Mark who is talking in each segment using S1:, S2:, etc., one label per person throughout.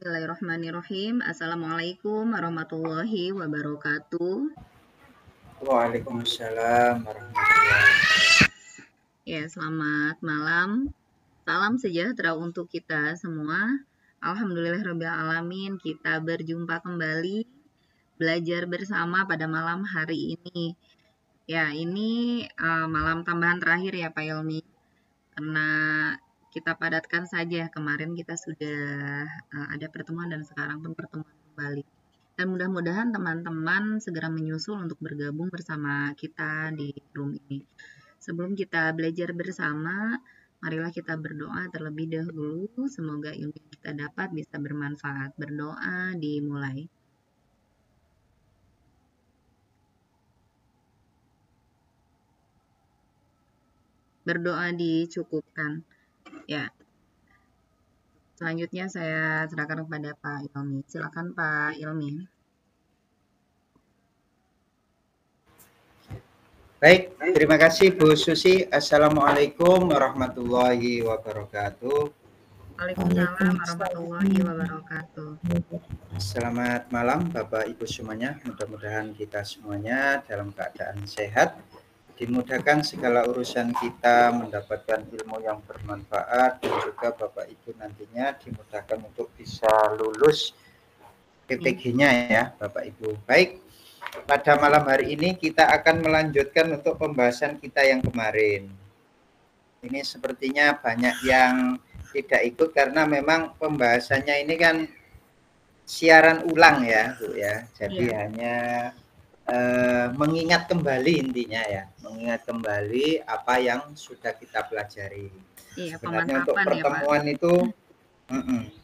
S1: Bismillahirrahmanirrahim. Assalamualaikum warahmatullahi wabarakatuh.
S2: Waalaikumsalam warahmatullahi wabarakatuh.
S1: Ya, selamat malam. Salam sejahtera untuk kita semua. Alhamdulillahirrahmanirrahim. Kita berjumpa kembali belajar bersama pada malam hari ini. Ya, ini malam tambahan terakhir ya Pak Ilmi. Karena kita padatkan saja. Kemarin kita sudah ada pertemuan dan sekarang pun pertemuan kembali. Dan mudah-mudahan teman-teman segera menyusul untuk bergabung bersama kita di room ini. Sebelum kita belajar bersama, marilah kita berdoa terlebih dahulu. Semoga ilmu yang kita dapat bisa bermanfaat. Berdoa dimulai. Berdoa dicukupkan. Ya. Selanjutnya saya serahkan kepada Pak Ilmi. Silakan Pak Ilmi.
S2: Baik, terima kasih Bu Susi. Assalamualaikum warahmatullahi wabarakatuh.
S1: Waalaikumsalam warahmatullahi wabarakatuh.
S2: Selamat malam Bapak Ibu semuanya. Mudah-mudahan kita semuanya dalam keadaan sehat, dimudahkan segala urusan kita, mendapatkan ilmu yang bermanfaat, dan juga Bapak Ibu nantinya dimudahkan untuk bisa lulus PPG-nya ya Bapak Ibu. Baik, pada malam hari ini kita akan melanjutkan untuk pembahasan kita yang kemarin. Ini sepertinya banyak yang tidak ikut karena memang pembahasannya ini kan siaran ulang ya Bu ya. Jadi hanya mengingat kembali intinya ya, mengingat kembali apa yang sudah kita pelajari. Sebenarnya untuk pertemuan ya, itu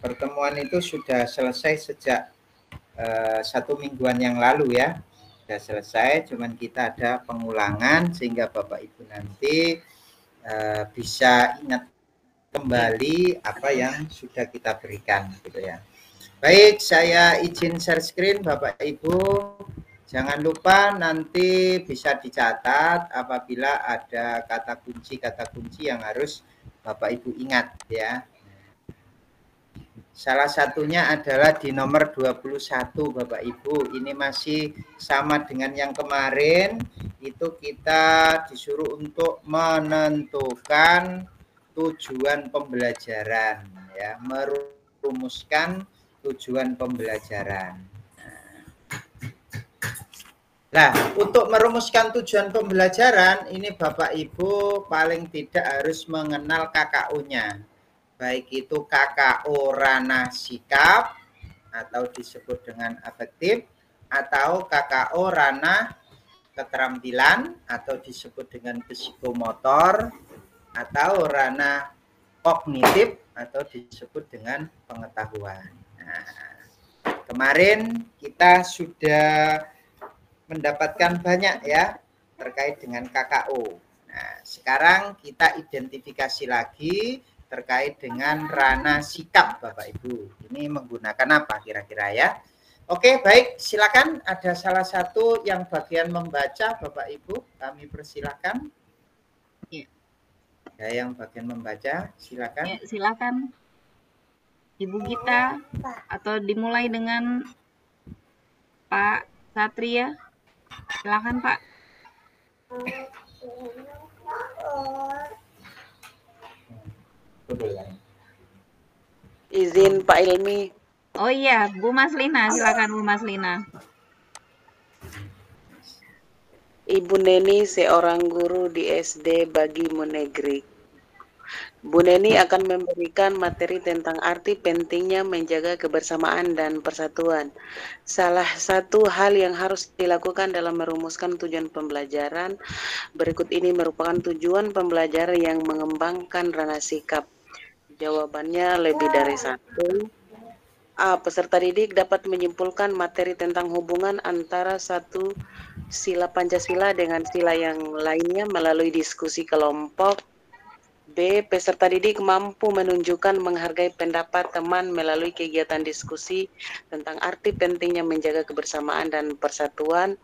S2: pertemuan itu sudah selesai sejak 1 mingguan yang lalu ya, sudah selesai, cuman kita ada pengulangan sehingga Bapak Ibu nanti bisa ingat kembali apa yang sudah kita berikan gitu ya. Baik, saya izin share screen Bapak Ibu. Jangan lupa nanti bisa dicatat apabila ada kata kunci yang harus Bapak Ibu ingat ya. Salah satunya adalah di nomor 21 Bapak Ibu. Ini masih sama dengan yang kemarin. Itu kita disuruh untuk menentukan tujuan pembelajaran ya, merumuskan tujuan pembelajaran. Nah, untuk merumuskan tujuan pembelajaran ini Bapak Ibu paling tidak harus mengenal KKO-nya. Baik itu KKO ranah sikap atau disebut dengan afektif, atau KKO ranah keterampilan atau disebut dengan psikomotor, atau ranah kognitif atau disebut dengan pengetahuan. Nah, kemarin kita sudah mendapatkan banyak ya terkait dengan KKO. Nah, sekarang kita identifikasi lagi terkait dengan ranah sikap Bapak Ibu. Ini menggunakan apa kira-kira ya? Oke, baik, silakan ada salah satu yang bagian membaca Bapak Ibu, kami persilakan. Ya, yang bagian membaca, silakan.
S1: Ya, silakan Ibu Gita, atau dimulai dengan Pak Satria. Silakan Pak.
S3: Izin Pak Ilmi.
S1: Oh iya, Bu Maslina, silakan Bu Maslina.
S3: Ibu Neni seorang guru di SD Bagimu Negeri. Bu Neni akan memberikan materi tentang arti pentingnya menjaga kebersamaan dan persatuan. Salah satu hal yang harus dilakukan dalam merumuskan tujuan pembelajaran berikut ini merupakan tujuan pembelajaran yang mengembangkan ranah sikap. Jawabannya lebih dari satu. A. Peserta didik dapat menyimpulkan materi tentang hubungan antara satu sila Pancasila dengan sila yang lainnya melalui diskusi kelompok. B. Peserta didik mampu menunjukkan menghargai pendapat teman melalui kegiatan diskusi tentang arti pentingnya menjaga kebersamaan dan persatuan.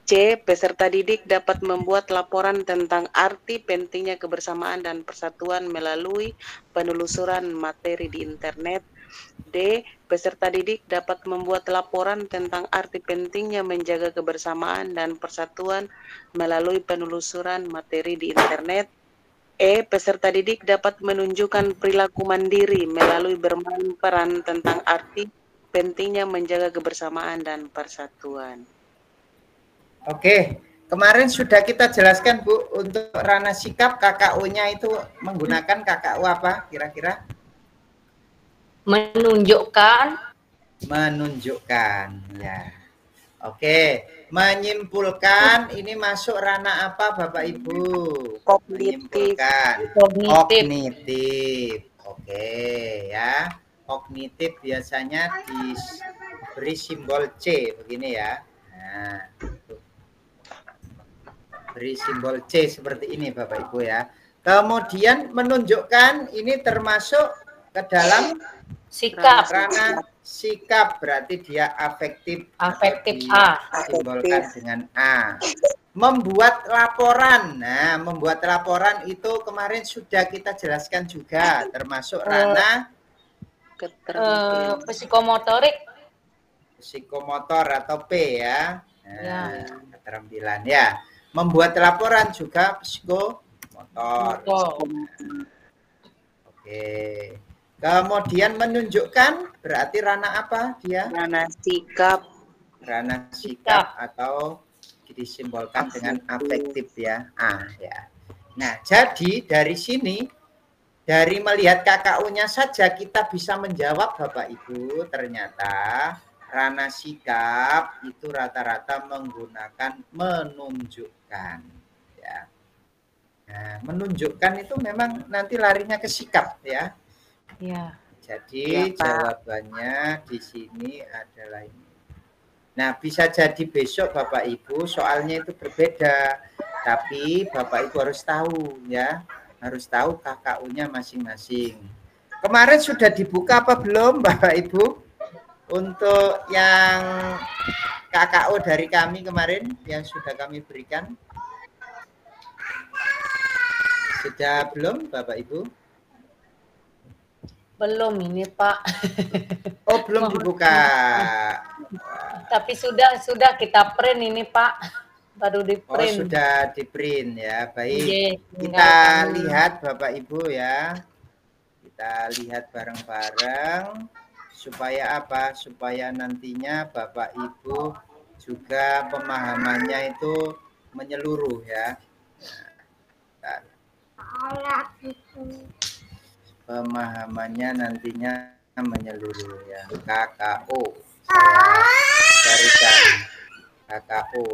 S3: C. Peserta didik dapat membuat laporan tentang arti pentingnya kebersamaan dan persatuan melalui penelusuran materi di internet. D. Peserta didik dapat membuat laporan tentang arti pentingnya menjaga kebersamaan dan persatuan melalui penelusuran materi di internet. E. Peserta didik dapat menunjukkan perilaku mandiri melalui bermain peran tentang arti pentingnya menjaga kebersamaan dan persatuan.
S2: Oke, kemarin sudah kita jelaskan Bu, untuk ranah sikap KKU-nya itu menggunakan KKU apa kira-kira?
S4: Menunjukkan.
S2: Menunjukkan, ya. Oke, menyimpulkan ini masuk ranah apa Bapak Ibu?
S3: Kognitif.
S2: Menyimpulkan. Kognitif. Oke, ya. Kognitif biasanya diberi simbol C begini ya. Nah, beri simbol C seperti ini Bapak Ibu ya. Kemudian menunjukkan ini termasuk ke dalam
S4: Sikap.
S2: ranah sikap, berarti dia afektif.
S4: Afektif A.
S2: Simbolkan dengan A. Membuat laporan. Nah, membuat laporan itu kemarin sudah kita jelaskan juga, termasuk ranah
S4: Psikomotorik.
S2: psikomotor atau P ya. Nah, keterampilan ya. Membuat laporan juga psikomotor. Oke. Kemudian menunjukkan berarti ranah apa dia?
S3: Ranah sikap.
S2: Ranah sikap atau disimbolkan dengan afektif ya. Ya. Nah, jadi dari sini dari melihat KKU-nya saja kita bisa menjawab Bapak Ibu, ternyata ranah sikap itu rata-rata menggunakan menunjukkan ya. Nah, menunjukkan itu memang nanti larinya ke sikap ya.
S4: Ya.
S2: Jadi jawabannya di sini adalah ini. Nah, bisa jadi besok Bapak Ibu soalnya itu berbeda. Tapi Bapak Ibu harus tahu ya. Harus tahu KKU-nya masing-masing. Kemarin sudah dibuka apa belum Bapak Ibu? Untuk yang KKU dari kami kemarin yang sudah kami berikan. Sudah belum Bapak Ibu?
S4: Belum ini Pak.
S2: Oh, belum dibuka.
S4: Tapi sudah kita print ini Pak. Baru di print.
S2: Oh, sudah di print ya. Baik.
S4: Iya,
S2: kita lihat Bapak Ibu ya. Kita lihat bareng-bareng supaya apa? Supaya nantinya Bapak Ibu juga pemahamannya itu menyeluruh ya. Pemahamannya nantinya menyeluruh ya. KKO. Saya carikan KKO.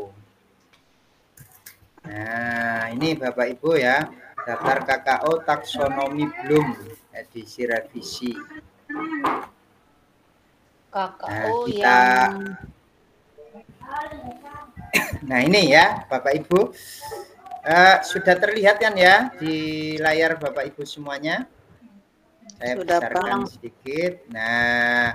S2: Nah, ini Bapak Ibu ya. Daftar KKO taksonomi Bloom edisi revisi.
S4: KKO
S2: nah, Nah, ini ya Bapak Ibu. Sudah terlihat kan ya di layar Bapak Ibu semuanya? Saya besarkan sedikit. Nah,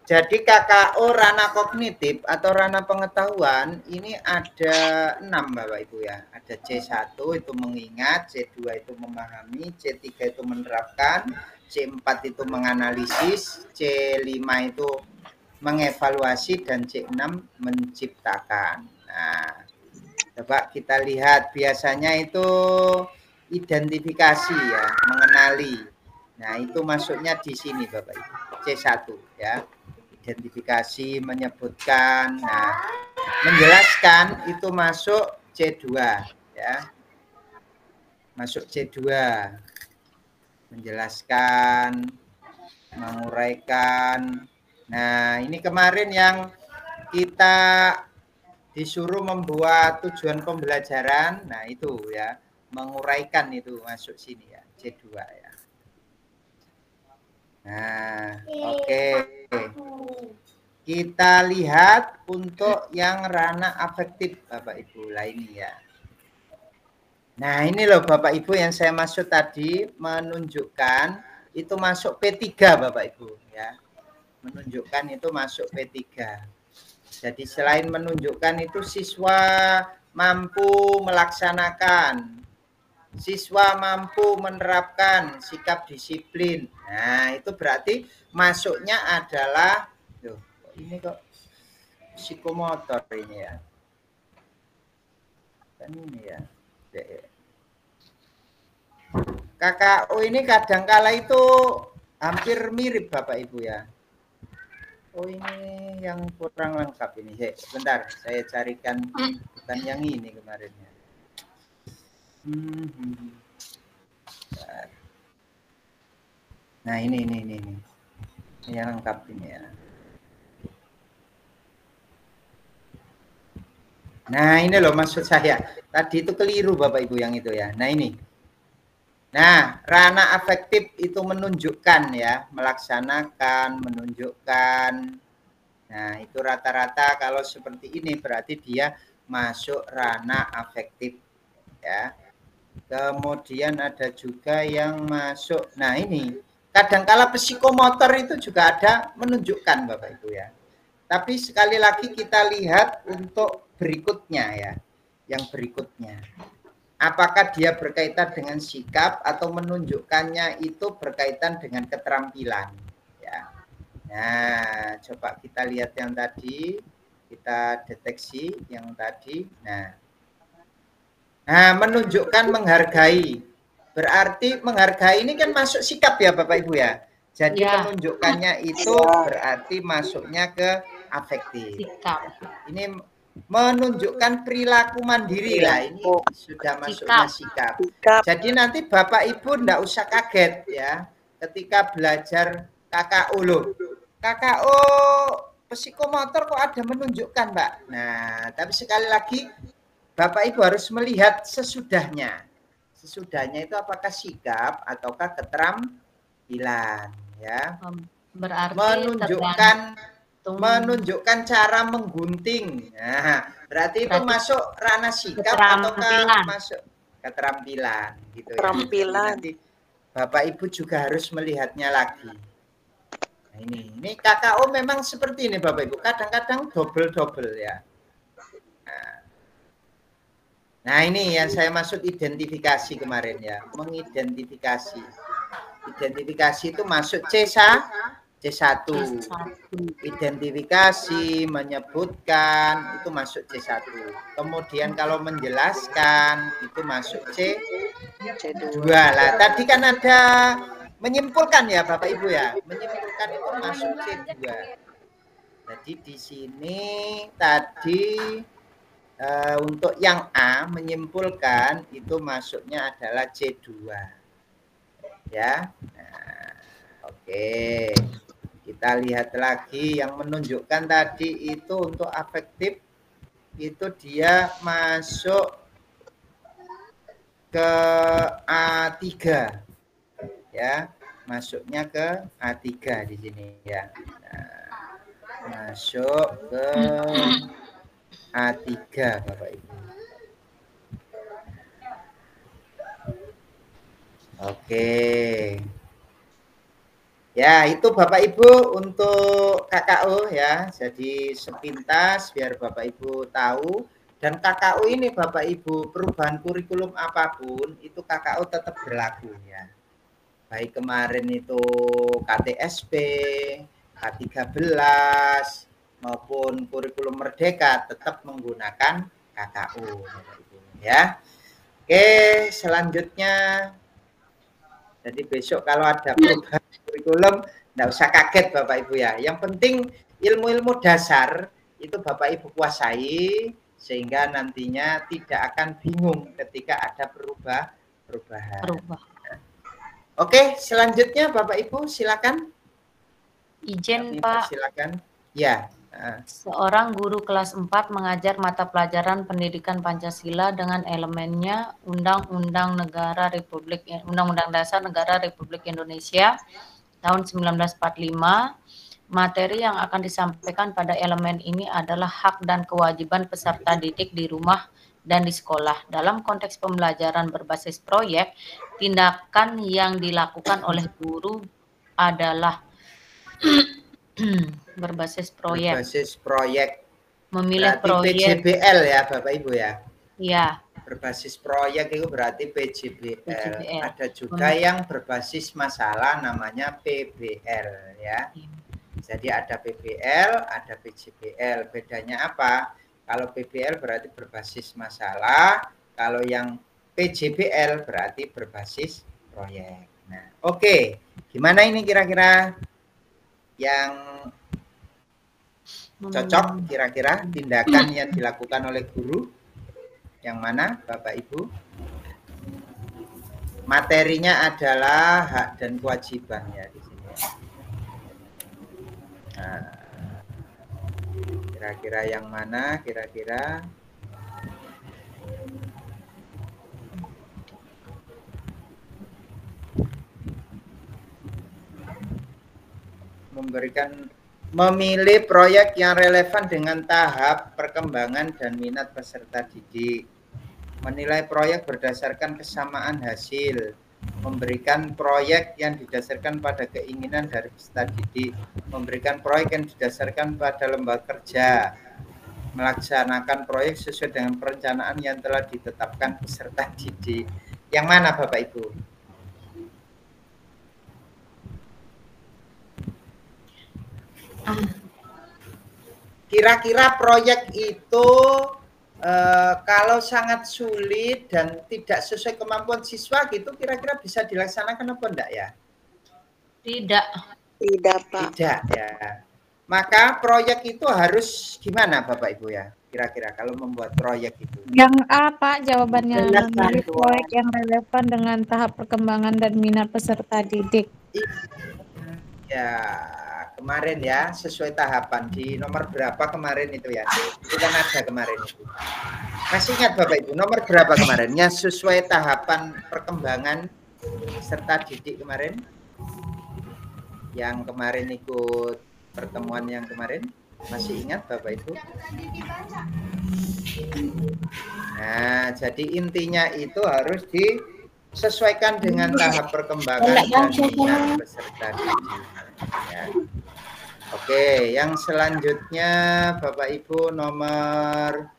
S2: jadi KKO ranah kognitif atau ranah pengetahuan ini ada 6 Bapak Ibu ya. Ada C1 itu mengingat, C2 itu memahami, C3 itu menerapkan, C4 itu menganalisis, C5 itu mengevaluasi, dan C6 menciptakan. Nah, coba kita lihat biasanya itu identifikasi ya, mengenali. Nah, itu masuknya di sini Bapak Ibu. C1 ya. Identifikasi, menyebutkan, nah, menjelaskan itu masuk C2 ya. Masuk C2. Menjelaskan, menguraikan. Nah, ini kemarin yang kita disuruh membuat tujuan pembelajaran. Nah, itu ya, menguraikan itu masuk sini ya, C2 ya. Nah, oke. Kita lihat untuk yang ranah afektif Bapak Ibu lah ini ya. Nah, ini loh Bapak Ibu yang saya maksud tadi, menunjukkan itu masuk P3 Bapak Ibu ya. Menunjukkan itu masuk P3. Jadi selain menunjukkan itu siswa mampu melaksanakan Siswa mampu menerapkan sikap disiplin. Nah, itu berarti masuknya adalah, loh, ini kok psikomotor ini ya. Kan ini ya. KKO ini kadangkala itu hampir mirip Bapak Ibu ya. Oh, ini yang kurang lengkap ini. Sebentar, saya carikan bukan yang ini kemarin ya. Nah, ini yang lengkap ini ya. Nah, ini loh maksud saya. Tadi itu keliru Bapak Ibu yang itu ya. Nah, ini. Nah, ranah afektif itu menunjukkan ya, melaksanakan, menunjukkan. Nah, itu rata-rata kalau seperti ini berarti dia masuk ranah afektif ya. Kemudian ada juga yang masuk. Nah, ini kadangkala psikomotor itu juga ada menunjukkan Bapak Ibu ya. Tapi sekali lagi kita lihat untuk berikutnya ya. Yang berikutnya. Apakah dia berkaitan dengan sikap atau menunjukkannya itu berkaitan dengan keterampilan ya. Nah, coba kita lihat yang tadi, kita deteksi yang tadi. Nah, menunjukkan menghargai. Berarti menghargai ini kan masuk sikap ya Bapak Ibu ya. Jadi
S4: Ya.
S2: menunjukkannya itu berarti masuknya ke afektif.
S4: Sikap.
S2: Ini menunjukkan perilaku mandiri lah, ini sudah masuknya sikap. Jadi nanti Bapak Ibu enggak usah kaget ya ketika belajar KKO loh. KKO psikomotor kok ada menunjukkan Mbak. Nah, tapi sekali lagi Bapak Ibu harus melihat sesudahnya. Sesudahnya itu apakah sikap ataukah keterampilan ya.
S4: Berarti
S2: menunjukkan cara menggunting. Nah, berarti itu masuk ranah sikap ataukah masuk keterampilan gitu ya.
S3: Keterampilan.
S2: Nanti Bapak Ibu juga harus melihatnya lagi. Nah, ini KKO memang seperti ini Bapak Ibu. Kadang-kadang double ya. Nah, ini yang saya maksud identifikasi kemarin ya. Mengidentifikasi. Identifikasi itu masuk C1. Identifikasi, menyebutkan, itu masuk C1. Kemudian kalau menjelaskan, itu masuk C2. Lah, tadi kan ada menyimpulkan ya Bapak Ibu ya. Menyimpulkan itu masuk C2. Jadi di sini tadi untuk yang A menyimpulkan itu masuknya adalah C2. Ya. Nah, oke. Kita lihat lagi yang menunjukkan tadi itu untuk afektif itu dia masuk ke A3 ya, masuknya ke A3 di sini ya. Nah, masuk ke A3 Bapak Ibu. Oke. Ya, itu Bapak Ibu untuk KKO ya. Jadi sepintas biar Bapak Ibu tahu. Dan KKO ini Bapak Ibu, perubahan kurikulum apapun itu KKO tetap berlaku ya. Baik kemarin itu KTSP, K13 maupun kurikulum merdeka tetap menggunakan KKO Bapak Ibu ya. Oke, selanjutnya jadi besok kalau ada perubahan kurikulum, enggak usah kaget Bapak Ibu ya. Yang penting ilmu-ilmu dasar itu Bapak Ibu kuasai sehingga nantinya tidak akan bingung ketika ada perubahan. Oke, selanjutnya Bapak Ibu silakan.
S4: Izin Pak.
S2: Silakan. Ya.
S4: Seorang guru kelas 4 mengajar mata pelajaran pendidikan Pancasila dengan elemennya Undang-Undang Dasar Negara Republik Indonesia tahun 1945. Materi yang akan disampaikan pada elemen ini adalah hak dan kewajiban peserta didik di rumah dan di sekolah. Dalam konteks pembelajaran berbasis proyek, tindakan yang dilakukan oleh guru adalah berbasis proyek.
S2: Berbasis proyek.
S4: Memilih
S2: berarti
S4: proyek.
S2: PJBL ya Bapak Ibu ya.
S4: Iya.
S2: berbasis proyek itu berarti PJBL.
S4: PJBL.
S2: Ada juga yang berbasis masalah namanya PBL ya. Jadi ada PBL, ada PJBL. Bedanya apa? Kalau PBL berarti berbasis masalah, kalau yang PJBL berarti berbasis proyek. Nah, oke. Gimana ini kira-kira yang cocok kira-kira tindakan yang dilakukan oleh guru? Yang mana Bapak Ibu? Materinya adalah hak dan kewajiban ya di sini. Nah, kira-kira yang mana kira-kira? Memilih proyek yang relevan dengan tahap perkembangan dan minat peserta didik. Menilai proyek berdasarkan kesamaan hasil. Memberikan proyek yang didasarkan pada keinginan dari peserta didik. Memberikan proyek yang didasarkan pada lembaga kerja. Melaksanakan proyek sesuai dengan perencanaan yang telah ditetapkan peserta didik. Yang mana Bapak Ibu? Kira-kira proyek itu kalau sangat sulit dan tidak sesuai kemampuan siswa gitu, kira-kira bisa dilaksanakan apa enggak ya?
S4: Tidak.
S3: Tidak, Pak.
S2: Tidak ya. Maka proyek itu harus gimana Bapak Ibu ya? Kira-kira kalau membuat proyek itu?
S5: Yang A, Pak, jawabannya
S3: Jelas,
S5: memilih
S3: Pak.
S5: proyek yang relevan dengan tahap perkembangan dan minat peserta didik.
S2: Ya, kemarin ya, sesuai tahapan. Di nomor berapa kemarin itu ya? Itu kan ada kemarin itu. Masih ingat Bapak Ibu, nomor berapa kemarin? Yang sesuai tahapan perkembangan peserta didik kemarin? Yang kemarin ikut pertemuan yang kemarin? Masih ingat Bapak Ibu? Nah, jadi intinya itu harus disesuaikan dengan tahap perkembangan dan minat peserta didik. Ya. Oke, yang selanjutnya Bapak Ibu nomor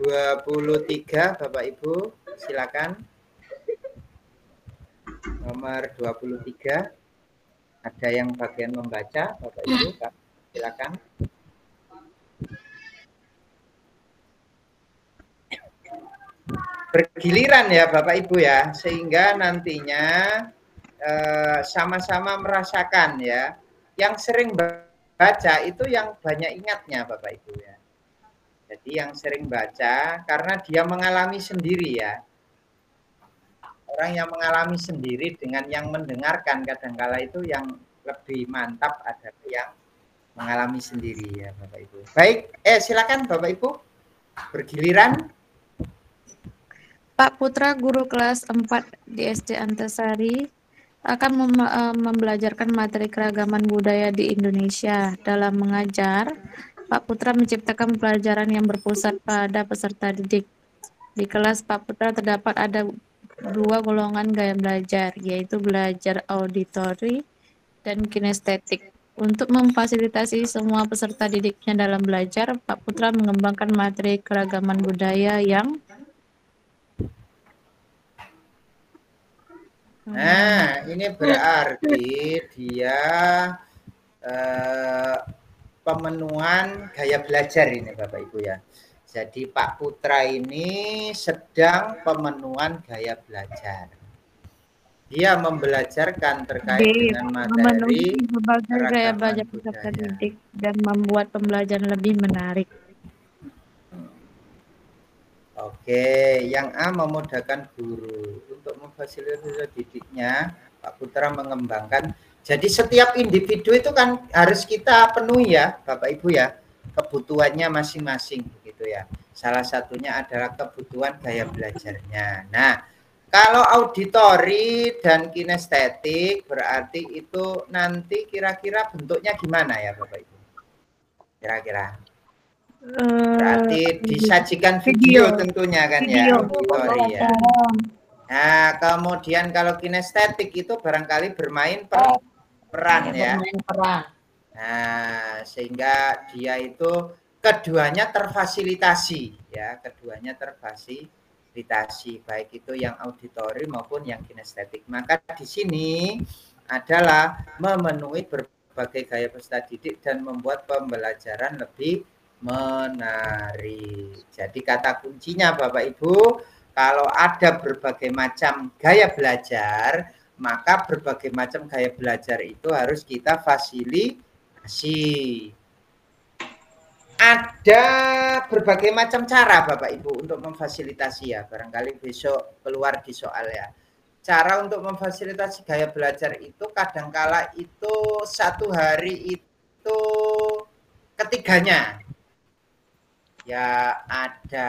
S2: 23 Bapak Ibu, silakan. Nomor 23. Ada yang bagian membaca Bapak Ibu, silakan. Bergiliran ya Bapak Ibu ya, sehingga nantinya sama-sama merasakan ya. Yang sering baca itu yang banyak ingatnya Bapak Ibu ya. Jadi yang sering baca karena dia mengalami sendiri ya. Orang yang mengalami sendiri dengan yang mendengarkan kadangkala itu yang lebih mantap ada yang mengalami sendiri ya Bapak Ibu. Baik, silakan Bapak Ibu bergiliran.
S5: Pak Putra, guru kelas 4 di SD Antasari, akan membelajarkan materi keragaman budaya di Indonesia. Dalam mengajar, Pak Putra menciptakan pelajaran yang berpusat pada peserta didik. Di kelas Pak Putra terdapat ada 2 golongan gaya belajar, yaitu belajar auditori dan kinestetik. Untuk memfasilitasi semua peserta didiknya dalam belajar, Pak Putra mengembangkan materi keragaman budaya yang
S2: Nah, ini berarti dia pemenuhan gaya belajar ini Bapak Ibu ya. Jadi Pak Putra ini sedang pemenuhan gaya belajar. Dia membelajarkan terkait dengan materi
S5: berbagai gaya belajar
S2: keragaman
S5: peserta
S2: budaya.
S5: didik dan membuat pembelajaran lebih menarik.
S2: Oke, yang A memudahkan guru untuk memfasilitasi didiknya. Pak Putra mengembangkan. Jadi setiap individu itu kan harus kita penuhi ya, Bapak Ibu ya, kebutuhannya masing-masing gitu ya. Salah satunya adalah kebutuhan gaya belajarnya. Nah, kalau auditori dan kinestetik berarti itu nanti kira-kira bentuknya gimana ya, Bapak Ibu? Kira-kira. Berarti disajikan video tentunya kan ya, auditori ya. Nah, kemudian kalau kinestetik itu barangkali bermain peran ya.
S4: Bermain peran.
S2: Nah, sehingga dia itu keduanya terfasilitasi ya, keduanya terfasilitasi. fasilitasi, baik itu yang auditori maupun yang kinestetik. Maka di sini adalah memenuhi berbagai gaya peserta didik dan membuat pembelajaran lebih menarik. Jadi kata kuncinya Bapak Ibu, kalau ada berbagai macam gaya belajar, maka berbagai macam gaya belajar itu harus kita fasilitasi. Ada berbagai macam cara Bapak Ibu untuk memfasilitasi ya, barangkali besok keluar di soal ya. Cara untuk memfasilitasi gaya belajar itu kadangkala itu satu hari itu ketiganya. Ya ada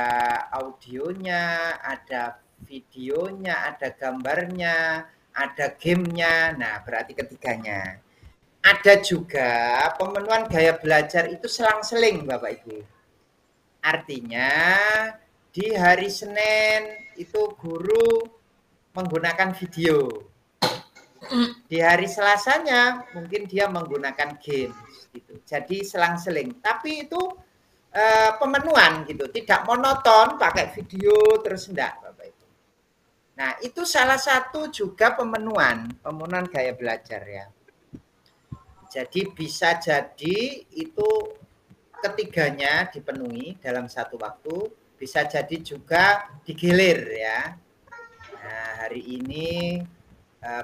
S2: audionya, ada videonya, ada gambarnya, ada gamenya. Nah berarti ketiganya. Ada juga pemenuhan gaya belajar itu selang-seling Bapak Ibu. Artinya di hari Senin itu guru menggunakan video. Di hari Selasanya mungkin dia menggunakan games gitu. Jadi selang-seling. Tapi itu pemenuhan gitu, tidak monoton pakai video terus enggak Bapak Ibu. Nah, itu salah satu juga pemenuhan gaya belajar ya. Jadi bisa jadi itu ketiganya dipenuhi dalam satu waktu, bisa jadi juga digilir ya. Nah, hari ini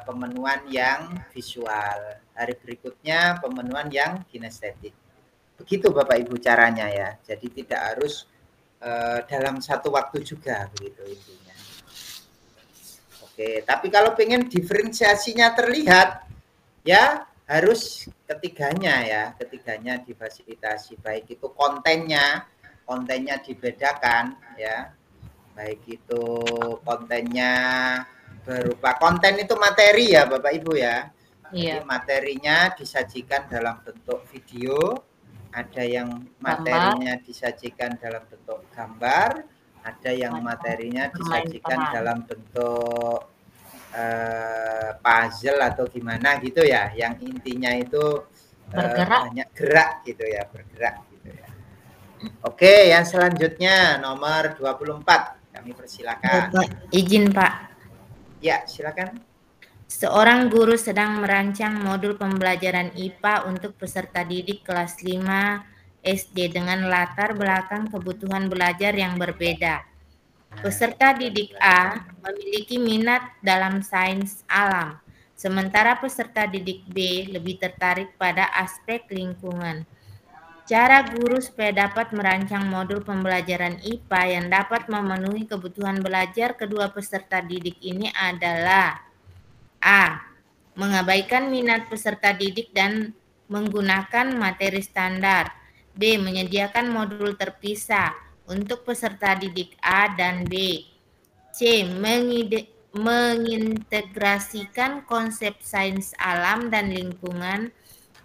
S2: pemenuhan yang visual, hari berikutnya pemenuhan yang kinestetik. Begitu Bapak Ibu caranya ya. Jadi tidak harus dalam satu waktu juga begitu intinya. Oke, tapi kalau pengen diferensiasinya terlihat ya harus ketiganya ya, ketiganya difasilitasi, baik itu kontennya dibedakan ya. Baik itu kontennya berupa konten itu materi ya Bapak Ibu ya. Jadi materinya disajikan dalam bentuk video, ada yang materinya disajikan dalam bentuk gambar, ada yang materinya disajikan dalam bentuk puzzle atau gimana gitu ya, yang intinya itu banyak gerak gitu ya, bergerak gitu ya. Oke, yang selanjutnya nomor 24 kami persilakan.
S6: Izin Pak.
S2: Ya, silakan.
S6: Seorang guru sedang merancang modul pembelajaran IPA untuk peserta didik kelas 5 SD dengan latar belakang kebutuhan belajar yang berbeda. Peserta didik A memiliki minat dalam sains alam, sementara peserta didik B lebih tertarik pada aspek lingkungan. Cara guru supaya dapat merancang modul pembelajaran IPA yang dapat memenuhi kebutuhan belajar kedua peserta didik ini adalah A. Mengabaikan minat peserta didik dan menggunakan materi standar. B. Menyediakan modul terpisah untuk peserta didik A dan B. C. Mengintegrasikan konsep sains alam dan lingkungan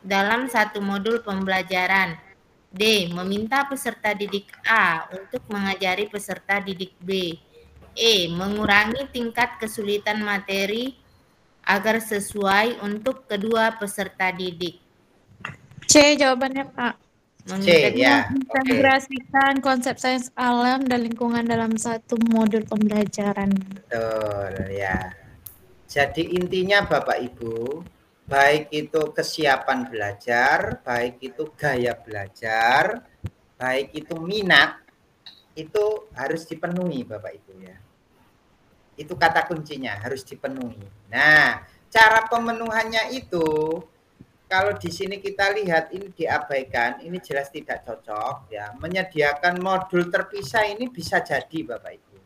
S6: dalam satu modul pembelajaran. D. Meminta peserta didik A untuk mengajari peserta didik B. E. Mengurangi tingkat kesulitan materi agar sesuai untuk kedua peserta didik.
S5: C jawabannya Pak.
S2: Mengintegrasikan
S5: konsep sains alam dan lingkungan dalam satu modul pembelajaran.
S2: Betul ya. Jadi intinya Bapak Ibu, baik itu kesiapan belajar, baik itu gaya belajar, baik itu minat, itu harus dipenuhi Bapak Ibu ya. Itu kata kuncinya, harus dipenuhi. Nah, cara pemenuhannya itu kalau di sini kita lihat ini diabaikan, ini jelas tidak cocok ya. Menyediakan modul terpisah ini bisa jadi Bapak Ibu.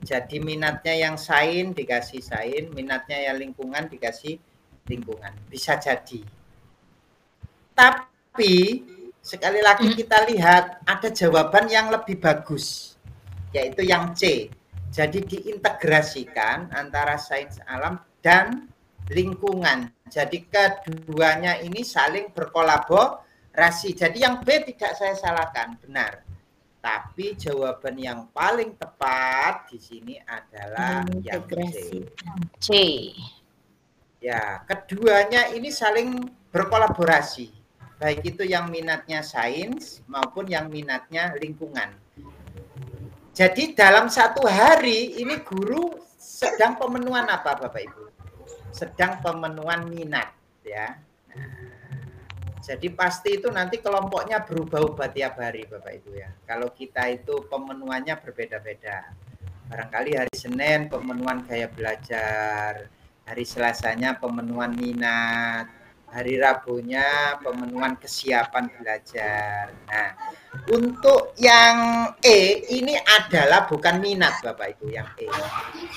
S2: Jadi minatnya yang sains dikasih sains, minatnya yang lingkungan dikasih lingkungan. Bisa jadi. Tapi sekali lagi kita lihat ada jawaban yang lebih bagus, yaitu yang C. Jadi diintegrasikan antara sains alam dan lingkungan. Jadi keduanya ini saling berkolaborasi. Jadi yang B tidak saya salahkan, benar. Tapi jawaban yang paling tepat di sini adalah yang C. Ya, keduanya ini saling berkolaborasi. Baik itu yang minatnya sains maupun yang minatnya lingkungan. Jadi dalam satu hari ini guru sedang pemenuhan apa Bapak Ibu? Sedang pemenuhan minat ya. Jadi pasti itu nanti kelompoknya berubah-ubah tiap hari Bapak Ibu ya. Kalau kita itu pemenuhannya berbeda-beda. Barangkali hari Senin pemenuhan gaya belajar, hari Selasanya pemenuhan minat, hari Rabunya pemenuhan kesiapan belajar. Nah, untuk yang E ini adalah bukan minat Bapak Ibu, yang E.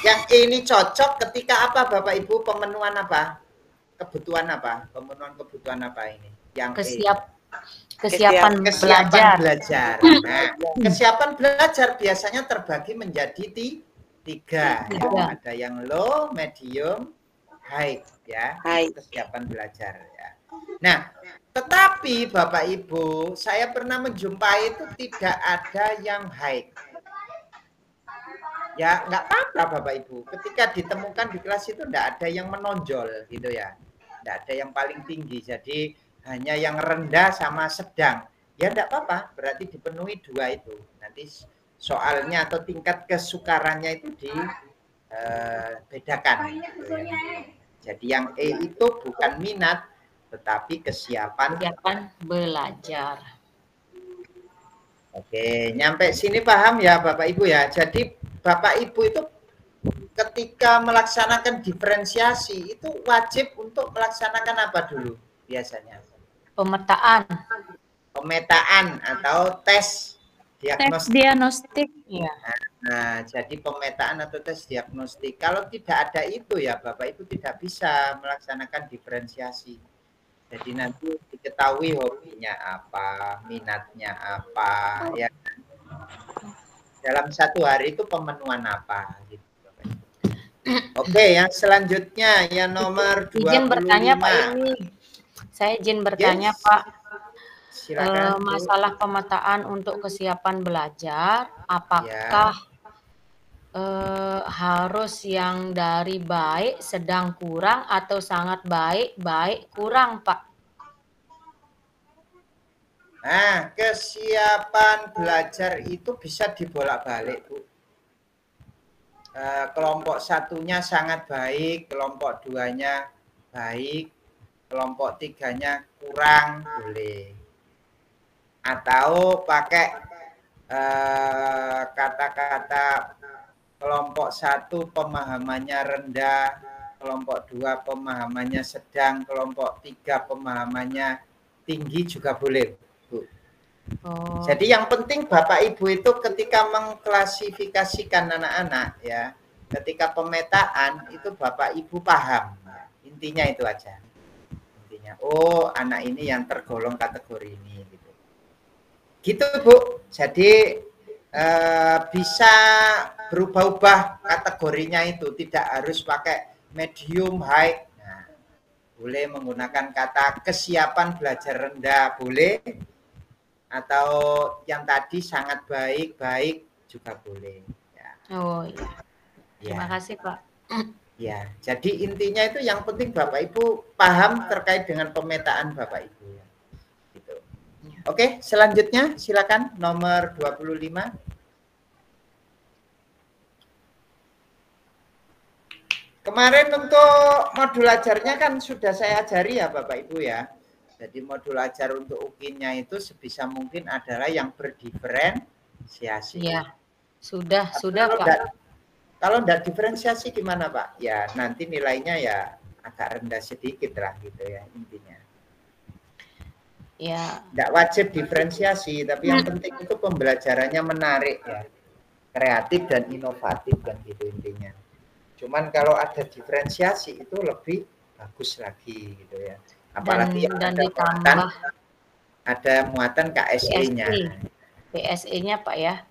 S2: Yang E ini cocok ketika apa Bapak Ibu? Pemenuhan apa? Kebutuhan apa? Pemenuhan kebutuhan apa ini? Yang
S4: Kesiapan belajar.
S2: Nah, kesiapan belajar biasanya terbagi menjadi tiga. Ya. Ada yang low, medium, high ya. Kesiapan belajar ya. Nah, tetapi Bapak Ibu, saya pernah menjumpai itu tidak ada yang high. Ya, nggak apa-apa Bapak Ibu. Ketika ditemukan di kelas itu nggak ada yang menonjol gitu ya. Nggak ada yang paling tinggi. Jadi hanya yang rendah sama sedang. Ya enggak apa-apa, berarti dipenuhi dua itu. Nanti soalnya atau tingkat kesukarannya itu dibedakan. Jadi yang E itu bukan minat, tetapi kesiapan
S4: belajar.
S2: Oke, nyampe sini paham ya Bapak Ibu ya. Jadi Bapak Ibu itu ketika melaksanakan diferensiasi itu wajib untuk melaksanakan apa dulu biasanya? Pemetaan atau tes diagnostik.
S5: Ya.
S2: Nah, jadi pemetaan atau tes diagnostik. Kalau tidak ada itu ya Bapak Ibu tidak bisa melaksanakan diferensiasi. Jadi nanti diketahui hobinya apa, minatnya apa, ya. Dalam satu hari itu pemenuhan apa gitu. Oke, yang selanjutnya yang nomor 25.
S4: Izin bertanya Pak ini. Saya izin bertanya Pak.
S2: Silakan,
S4: masalah pemetaan untuk kesiapan belajar, apakah harus yang dari baik, sedang, kurang, atau sangat baik, baik, kurang, Pak?
S2: Nah, kesiapan belajar itu bisa dibolak-balik, Bu. Kelompok satunya sangat baik, kelompok duanya baik, kelompok tiganya kurang, boleh. Atau pakai kata-kata kelompok satu pemahamannya rendah, kelompok dua pemahamannya sedang, kelompok tiga pemahamannya tinggi juga boleh, Bu. Jadi yang penting Bapak Ibu itu ketika mengklasifikasikan anak-anak ya, ketika pemetaan itu Bapak Ibu paham. Intinya itu aja. Intinya, oh anak ini yang tergolong kategori ini gitu. Gitu Bu. Jadi bisa berubah-ubah kategorinya itu, tidak harus pakai medium, high. Nah, boleh menggunakan kata kesiapan belajar rendah, boleh. Atau yang tadi sangat baik, baik juga boleh. Ya.
S4: Oh iya. Terima kasih Pak.
S2: Ya, jadi intinya itu yang penting Bapak Ibu paham terkait dengan pemetaan Bapak Ibu. Gitu. Oke, selanjutnya silakan nomor 25. Kemarin untuk modul ajarnya kan sudah saya ajari ya Bapak Ibu ya. Jadi modul ajar untuk UKIN-nya itu sebisa mungkin adalah yang berdiferensiasi.
S4: Ya, sudah Pak.
S2: Kalau enggak diferensiasi gimana Pak? Ya nanti nilainya ya agak rendah sedikit lah gitu ya intinya.
S4: Ya.
S2: Enggak wajib diferensiasi, tapi yang penting itu pembelajarannya menarik ya. Kreatif dan inovatif kan gitu intinya. Cuman kalau ada diferensiasi itu lebih bagus lagi gitu ya. Apalagi
S4: dan ditambah
S2: ada muatan KSE-nya.
S4: PSE-nya Pak ya?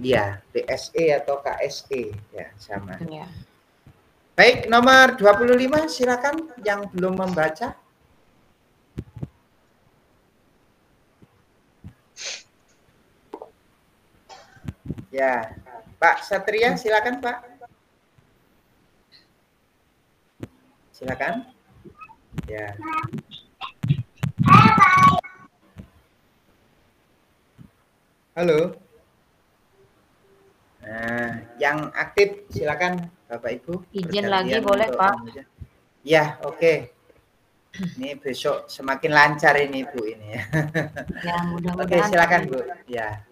S2: Iya, PSE atau KSE ya sama.
S4: Ya.
S2: Baik, nomor 25 silakan yang belum membaca. Ya, Pak Satria silakan Pak. Silakan. Ya. Halo. Yang aktif silakan Bapak Ibu.
S4: Izin lagi
S2: Bergantian
S4: boleh
S2: untuk
S4: Pak?
S2: menuju. Ya, oke. Ini besok semakin lancar ini Bu ini ya.
S4: Ya,
S2: Oke,
S4: mudah-mudahan.
S2: silakan Bu. Ya.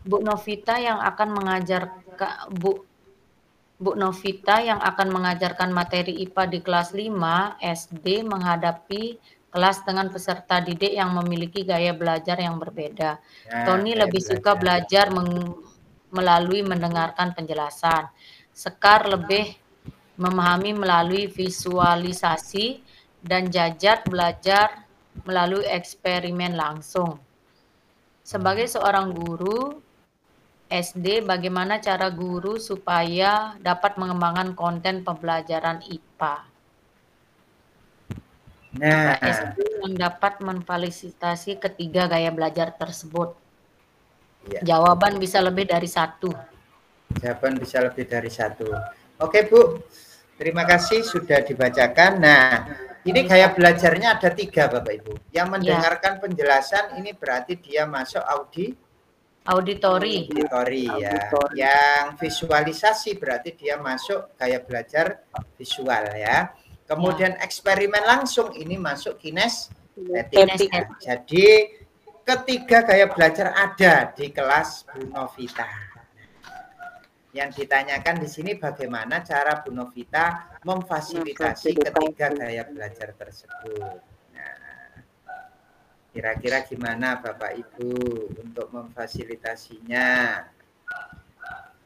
S4: Bu Novita yang akan mengajar Bu Novita yang akan mengajarkan materi IPA di kelas 5 SD menghadapi kelas dengan peserta didik yang memiliki gaya belajar yang berbeda.
S2: Nah,
S4: Tony lebih suka belajar melalui mendengarkan penjelasan. Sekar lebih memahami melalui visualisasi dan Jajat belajar melalui eksperimen langsung. Sebagai seorang guru SD, bagaimana cara guru supaya dapat mengembangkan konten pembelajaran IPA?
S2: Nah,
S4: SD yang dapat memfasilitasi ketiga gaya belajar tersebut.
S2: ya.
S4: Jawaban bisa lebih dari satu.
S2: Jawaban bisa lebih dari satu. Oke Bu, terima kasih sudah dibacakan. Nah, ini gaya belajarnya ada 3 Bapak Ibu. Yang mendengarkan penjelasan ini berarti dia masuk auditori ya. Yang visualisasi berarti dia masuk gaya belajar visual ya. Kemudian eksperimen langsung ini masuk kinestetik. Jadi ketiga gaya belajar ada di kelas Bu Novita. Yang ditanyakan di sini bagaimana cara Bu Novita memfasilitasi ketiga gaya belajar tersebut. Nah, kira-kira gimana Bapak Ibu untuk memfasilitasinya?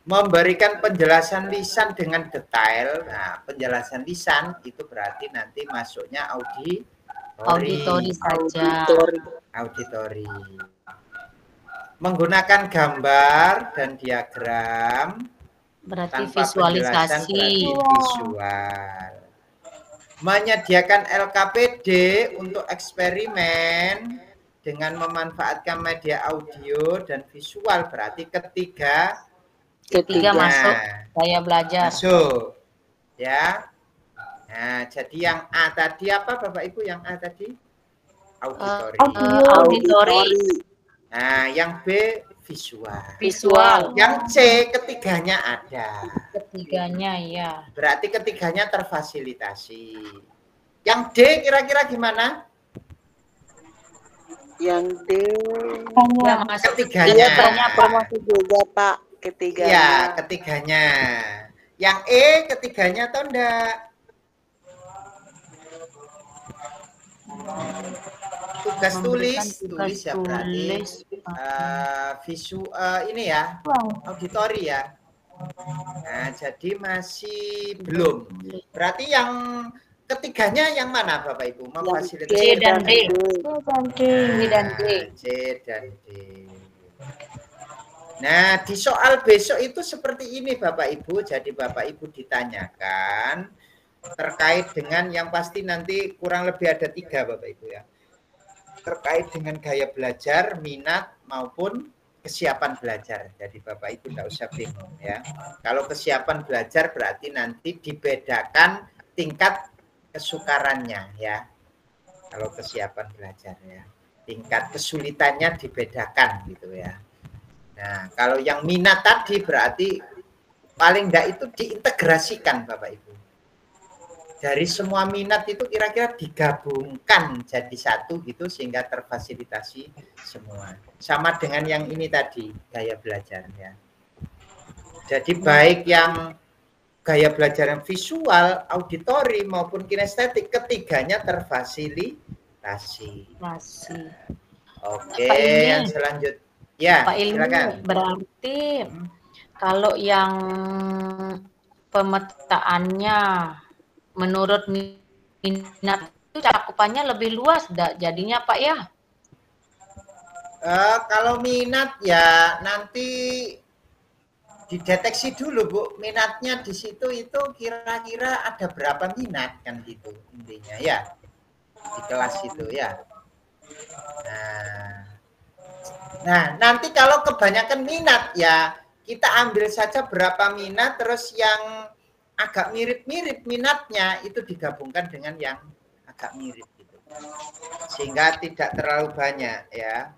S2: Memberikan penjelasan lisan dengan detail. Nah, penjelasan lisan itu berarti nanti masuknya
S4: auditori saja.
S2: Auditori. Menggunakan gambar dan diagram
S4: berarti
S2: tanpa
S4: visualisasi.
S2: Berarti visual. Menyediakan LKPD untuk eksperimen dengan memanfaatkan media audio dan visual berarti ketiga
S4: masuk gaya belajar.
S2: Masuk. Ya. Nah, jadi yang A tadi apa Bapak Ibu? Yang A tadi?
S4: Auditori.
S2: Nah, yang B visual. Yang C ketiganya ada.
S4: Ketiganya ya.
S2: Berarti ketiganya terfasilitasi. Yang D kira-kira gimana?
S3: Yang D
S2: ketiganya.
S3: Termasuk juga Pak, ketiganya.
S2: Ya, ketiganya. Yang E ketiganya atau enggak? Tugas tulis ya berarti ini ya auditori ya. Nah, jadi masih belum. Berarti yang ketiganya yang mana Bapak Ibu? Memfasilitasi
S4: C dan D.
S2: C dan D. Nah, di soal besok itu seperti ini Bapak Ibu. Jadi Bapak Ibu ditanyakan terkait dengan yang pasti nanti kurang lebih ada 3 Bapak Ibu ya. Terkait dengan gaya belajar, minat maupun kesiapan belajar. Jadi Bapak Ibu tidak usah bingung ya. Kalau kesiapan belajar berarti nanti dibedakan tingkat kesukarannya ya. Kalau kesiapan belajar ya. Tingkat kesulitannya dibedakan gitu ya. Nah, kalau yang minat tadi berarti paling enggak itu diintegrasikan Bapak Ibu. Dari semua minat itu kira-kira digabungkan jadi satu gitu sehingga terfasilitasi semua. Sama dengan yang ini tadi, gaya belajar ya. Jadi baik yang gaya belajar yang visual, auditori maupun kinestetik, ketiganya terfasilitasi. Oke, yang selanjutnya. Ya,
S4: Pak Ilmi,
S2: silakan.
S4: berarti kalau yang pemetaannya menurut minat itu cakupannya lebih luas jadinya Pak ya?
S2: Kalau minat ya nanti dideteksi dulu Bu, minatnya di situ itu kira-kira ada berapa minat kan gitu intinya ya di kelas itu ya. Nah nanti kalau kebanyakan minat ya kita ambil saja berapa minat terus yang agak mirip-mirip minatnya itu digabungkan dengan yang agak mirip gitu. Sehingga tidak terlalu banyak ya.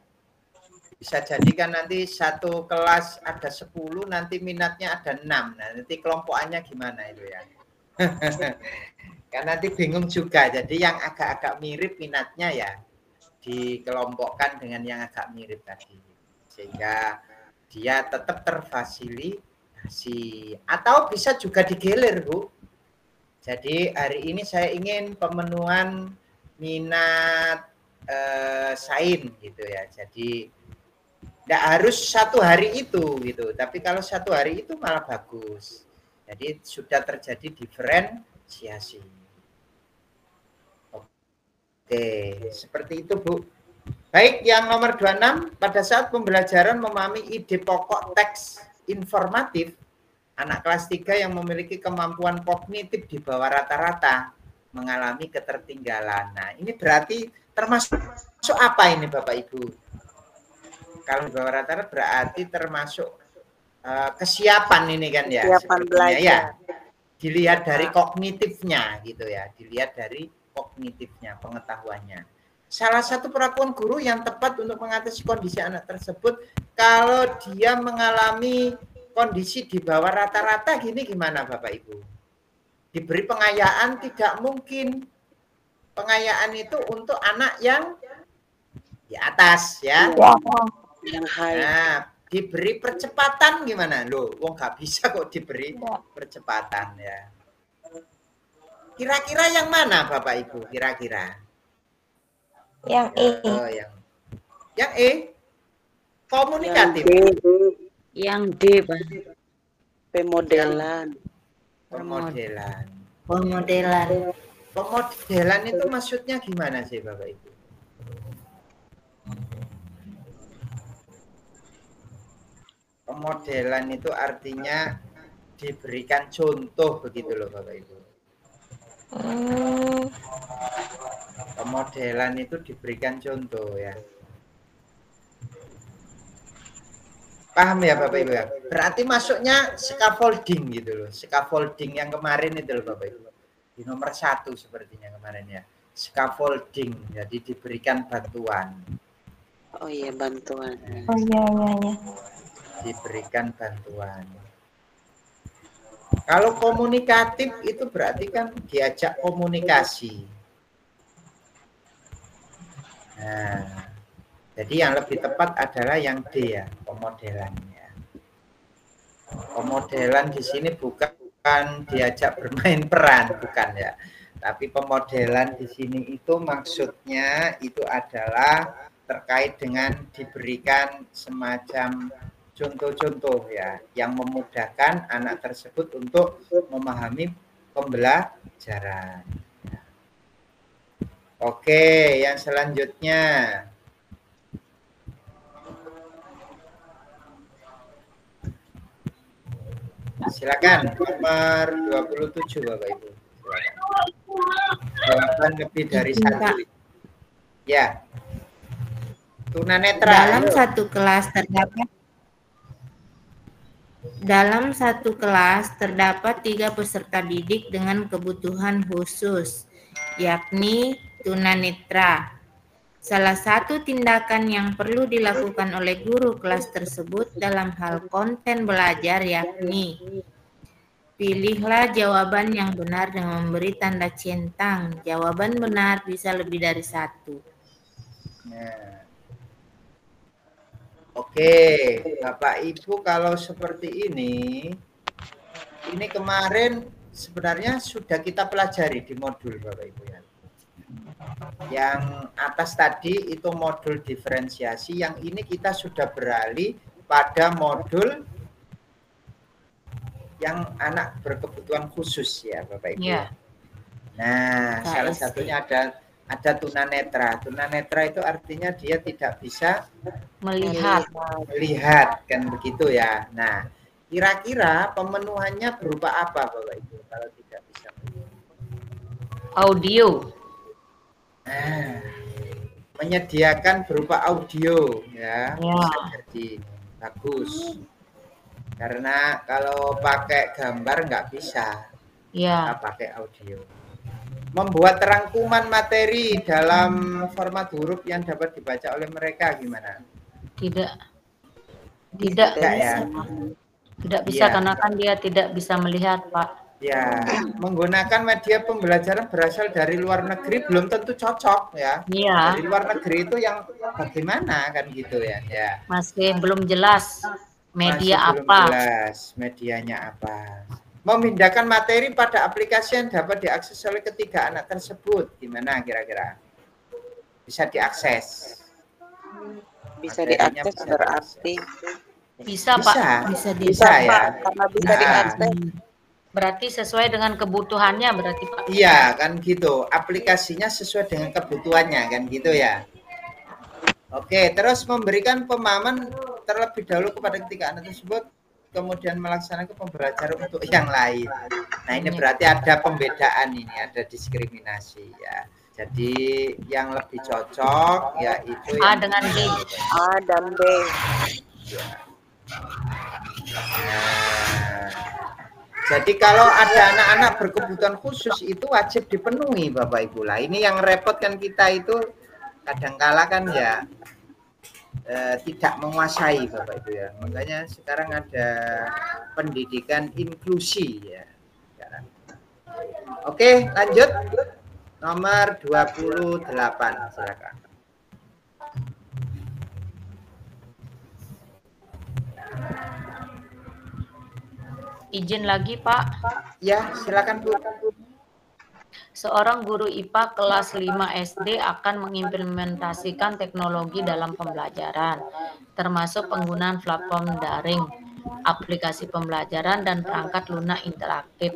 S2: Bisa jadi kan nanti satu kelas ada 10, nanti minatnya ada 6. Nah, nanti kelompokannya gimana itu ya? Kan nanti bingung juga. Jadi yang agak-agak mirip minatnya ya dikelompokkan dengan yang agak mirip tadi. Sehingga dia tetap terfasilitasi. Atau bisa juga digilir, Bu. Jadi hari ini saya ingin pemenuhan minat sains gitu ya. Jadi tidak harus satu hari itu gitu. Tapi kalau satu hari itu malah bagus. Jadi sudah terjadi diferensiasi. Oke, seperti itu, Bu. Baik, yang nomor 26, pada saat pembelajaran memahami ide pokok teks informatif, anak kelas 3 yang memiliki kemampuan kognitif di bawah rata-rata mengalami ketertinggalan. Nah, ini berarti termasuk apa ini Bapak Ibu? Kalau di bawah rata-rata berarti termasuk kesiapan ini kan ya?
S3: Kesiapan belajar.
S2: Ya, dilihat dari kognitifnya gitu ya, dilihat dari kognitifnya, pengetahuannya. Salah satu perlakuan guru yang tepat untuk mengatasi kondisi anak tersebut kalau dia mengalami kondisi di bawah rata-rata gini gimana Bapak Ibu? Diberi pengayaan tidak mungkin. Pengayaan itu untuk anak yang di atas ya. Nah, diberi percepatan gimana? Loh, wong nggak bisa kok diberi percepatan ya. Kira-kira yang mana Bapak Ibu? Kira-kira?
S7: Yang E.
S2: Oh, yang E. Komunikatif.
S8: Yang D, Pak.
S3: Pemodelan.
S2: Pemodelan.
S6: Pemodelan.
S2: Pemodelan itu maksudnya gimana sih Bapak Ibu? Pemodelan itu artinya diberikan contoh begitu loh Bapak Ibu. Pemodelan itu diberikan contoh ya. Paham ya Bapak Ibu ya? Berarti masuknya scaffolding gitu loh. Scaffolding yang kemarin itu loh Bapak Ibu. Di nomor 1 sepertinya kemarin ya. Scaffolding, jadi diberikan bantuan.
S3: Oh iya, bantuan.
S7: Oh iya.
S2: Diberikan bantuan. Kalau komunikatif itu berarti kan diajak komunikasi. Nah, jadi yang lebih tepat adalah yang D ya, pemodelannya. Pemodelan di sini bukan diajak bermain peran, bukan ya. Tapi pemodelan di sini itu maksudnya itu adalah terkait dengan diberikan semacam contoh-contoh ya, yang memudahkan anak tersebut untuk memahami pembelajaran. Oke, yang selanjutnya. Silakan nomor 27 Bapak Ibu. Silakan. Jawaban lebih dari 1. Ya. Tunanetra.
S6: Dalam satu kelas terdapat 3 peserta didik dengan kebutuhan khusus, yakni tunanetra. Salah satu tindakan yang perlu dilakukan oleh guru kelas tersebut dalam hal konten belajar yakni pilihlah jawaban yang benar dengan memberi tanda centang. Jawaban benar bisa lebih dari 1.
S2: Nah. Oke, Bapak Ibu kalau seperti ini kemarin sebenarnya sudah kita pelajari di modul Bapak Ibu ya. Yang atas tadi itu modul diferensiasi, yang ini kita sudah beralih pada modul yang anak berkebutuhan khusus ya Bapak Ibu.
S4: Ya.
S2: Nah, salah satunya ada tunanetra. Tunanetra itu artinya dia tidak bisa melihat kan begitu ya. Nah, kira-kira pemenuhannya berupa apa Bapak Ibu kalau tidak bisa melihat?
S4: Audio.
S2: Nah, menyediakan berupa audio ya. Bisa jadi bagus. Karena kalau pakai gambar nggak bisa.
S4: Ya.
S2: Pakai audio. Membuat rangkuman materi dalam format huruf yang dapat dibaca oleh mereka gimana?
S4: Tidak
S3: Tidak
S2: ya.
S4: tidak bisa
S2: Iya.
S4: karena kan dia tidak bisa melihat, Pak.
S2: Ya, menggunakan media pembelajaran berasal dari luar negeri belum tentu cocok ya.
S4: Iya.
S2: Dari luar negeri itu yang bagaimana kan gitu ya. Ya.
S4: Masih belum jelas media
S2: Masih belum
S4: apa.
S2: jelas medianya apa. Memindahkan materi pada aplikasi yang dapat diakses oleh ketiga anak tersebut. Gimana kira-kira? Bisa diakses.
S3: Bisa
S2: Materinya
S3: diakses
S2: bisa
S3: berarti
S4: Bisa, Pak.
S2: Bisa ya.
S3: karena bisa
S2: Nah,
S3: diakses.
S4: Berarti sesuai dengan kebutuhannya berarti, Pak.
S2: Iya kan gitu. Aplikasinya sesuai dengan kebutuhannya kan gitu ya. Oke, terus memberikan pemahaman terlebih dahulu kepada ketiga anak tersebut, kemudian melaksanakan pembelajaran untuk yang lain. Nah ini berarti ada pembedaan ini, ada diskriminasi ya. Jadi yang lebih cocok yaitu
S4: A
S2: yang
S4: dengan B.
S3: A dan B.
S2: Ya. Nah, jadi kalau ada anak-anak berkebutuhan khusus itu wajib dipenuhi Bapak Ibu lah. Ini yang repot kan kita itu kadangkala kan ya tidak menguasai Bapak Ibu ya. Makanya sekarang ada pendidikan inklusi ya. Oke, lanjut. Nomor 28 silakan.
S4: Izin lagi, Pak.
S2: Ya, silakan Bu.
S4: Seorang guru IPA kelas 5 SD akan mengimplementasikan teknologi dalam pembelajaran, termasuk penggunaan platform daring, aplikasi pembelajaran, dan perangkat lunak interaktif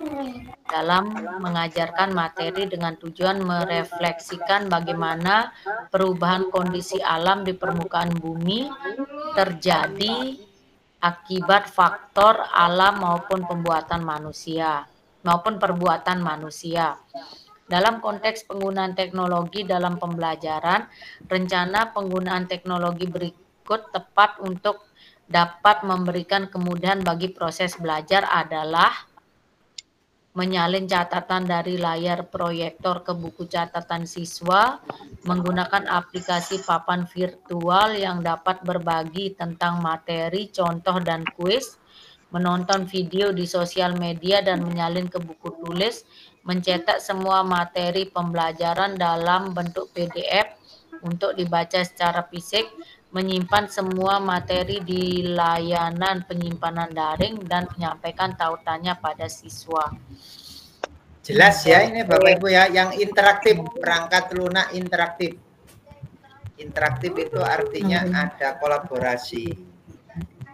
S4: dalam mengajarkan materi dengan tujuan merefleksikan bagaimana perubahan kondisi alam di permukaan bumi terjadi akibat faktor alam maupun perbuatan manusia. Dalam konteks penggunaan teknologi dalam pembelajaran, rencana penggunaan teknologi berikut tepat untuk dapat memberikan kemudahan bagi proses belajar adalah menyalin catatan dari layar proyektor ke buku catatan siswa, menggunakan aplikasi papan virtual yang dapat berbagi tentang materi, contoh, dan kuis, menonton video di sosial media dan menyalin ke buku tulis, mencetak semua materi pembelajaran dalam bentuk PDF untuk dibaca secara fisik, menyimpan semua materi di layanan penyimpanan daring, dan menyampaikan tautannya pada siswa.
S2: Jelas ya ini Bapak Ibu ya, yang interaktif, perangkat lunak interaktif. Interaktif itu artinya ada kolaborasi.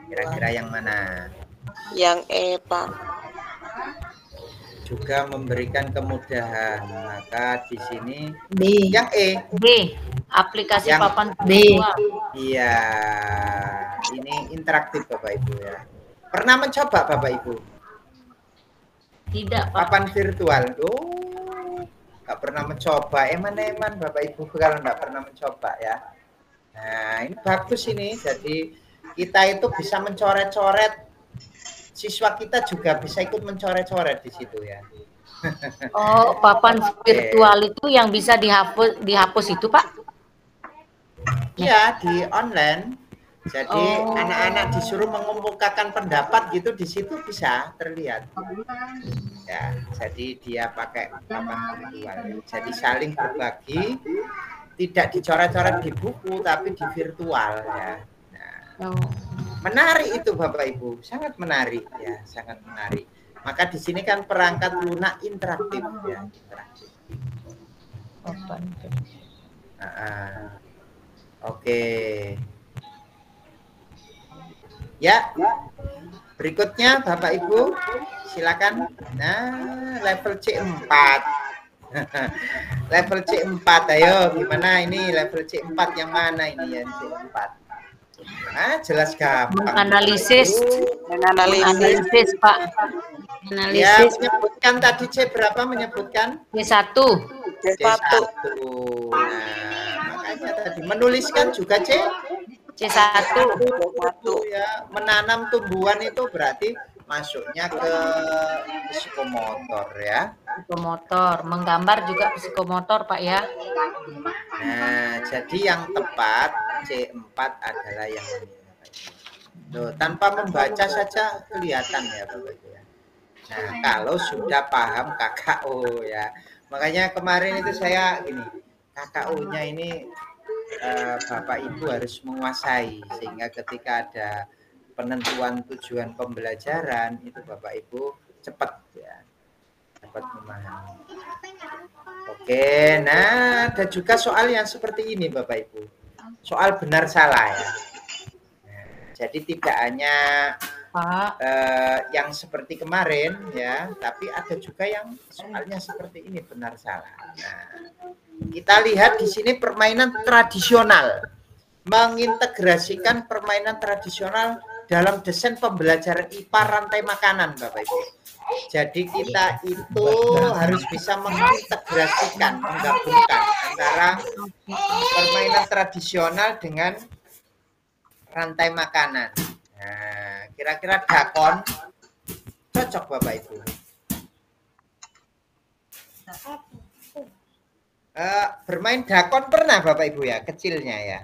S2: Kira-kira yang mana?
S3: Yang E, Pak.
S2: Juga memberikan kemudahan. Maka di sini
S8: B.
S2: yang E.
S4: B. Aplikasi
S2: Yang
S4: papan
S8: B.
S4: virtual.
S2: Iya, ini interaktif Bapak Ibu ya. Pernah mencoba Bapak Ibu?
S4: Tidak, Pak.
S2: Papan virtual. Oh, nggak pernah mencoba. Eman-eman Bapak Ibu kalau nggak pernah mencoba ya. Nah, ini bagus ini. Jadi kita itu bisa mencoret-coret. Siswa kita juga bisa ikut mencoret-coret di situ ya.
S4: Oh, papan virtual itu yang bisa dihapus itu, Pak?
S2: Iya, di online. Jadi anak-anak disuruh mengemukakan pendapat gitu di situ bisa terlihat. Ya, jadi dia pakai papan virtual. Jadi saling berbagi, tidak dicoret-coret di buku tapi di virtual ya. Nah, menarik itu Bapak Ibu, sangat menarik ya, sangat menarik. Maka di sini kan perangkat lunak interaktif ya, interaktif. Oke. Ya, berikutnya Bapak Ibu silakan. Nah, level C4. Level C4, ayo gimana ini level C4 yang mana ini yang C4? Nah, jelas gampang.
S4: Menganalisis, Pak.
S2: Ya, menyebutkan tadi C berapa menyebutkan?
S4: C1.
S2: C1. Nah, makanya tadi menuliskan juga C1 ya, menanam tumbuhan itu berarti masuknya ke psikomotor ya.
S4: Psikomotor, menggambar juga psikomotor Pak ya.
S2: Nah, jadi yang tepat C4 adalah yang ini. Loh, tanpa membaca saja kelihatan ya Bapak Ibu ya. Nah, kalau sudah paham KKO ya. Makanya kemarin itu saya gini, KKO-nya ini Bapak Ibu harus menguasai sehingga ketika ada penentuan tujuan pembelajaran itu Bapak Ibu cepat ya. Dapat memahami. Oke, nah ada juga soal yang seperti ini Bapak Ibu. Soal benar salah ya. Jadi tidak hanya yang seperti kemarin ya, tapi ada juga yang soalnya seperti ini benar salah. Nah, kita lihat di sini permainan tradisional, mengintegrasikan permainan tradisional dalam desain pembelajaran IPA rantai makanan, Bapak Ibu. Jadi kita itu harus bisa mengintegrasikan, menggabungkan antara permainan tradisional dengan rantai makanan. Nah, kira-kira dakon cocok Bapak Ibu. Bermain dakon pernah Bapak Ibu ya, kecilnya ya.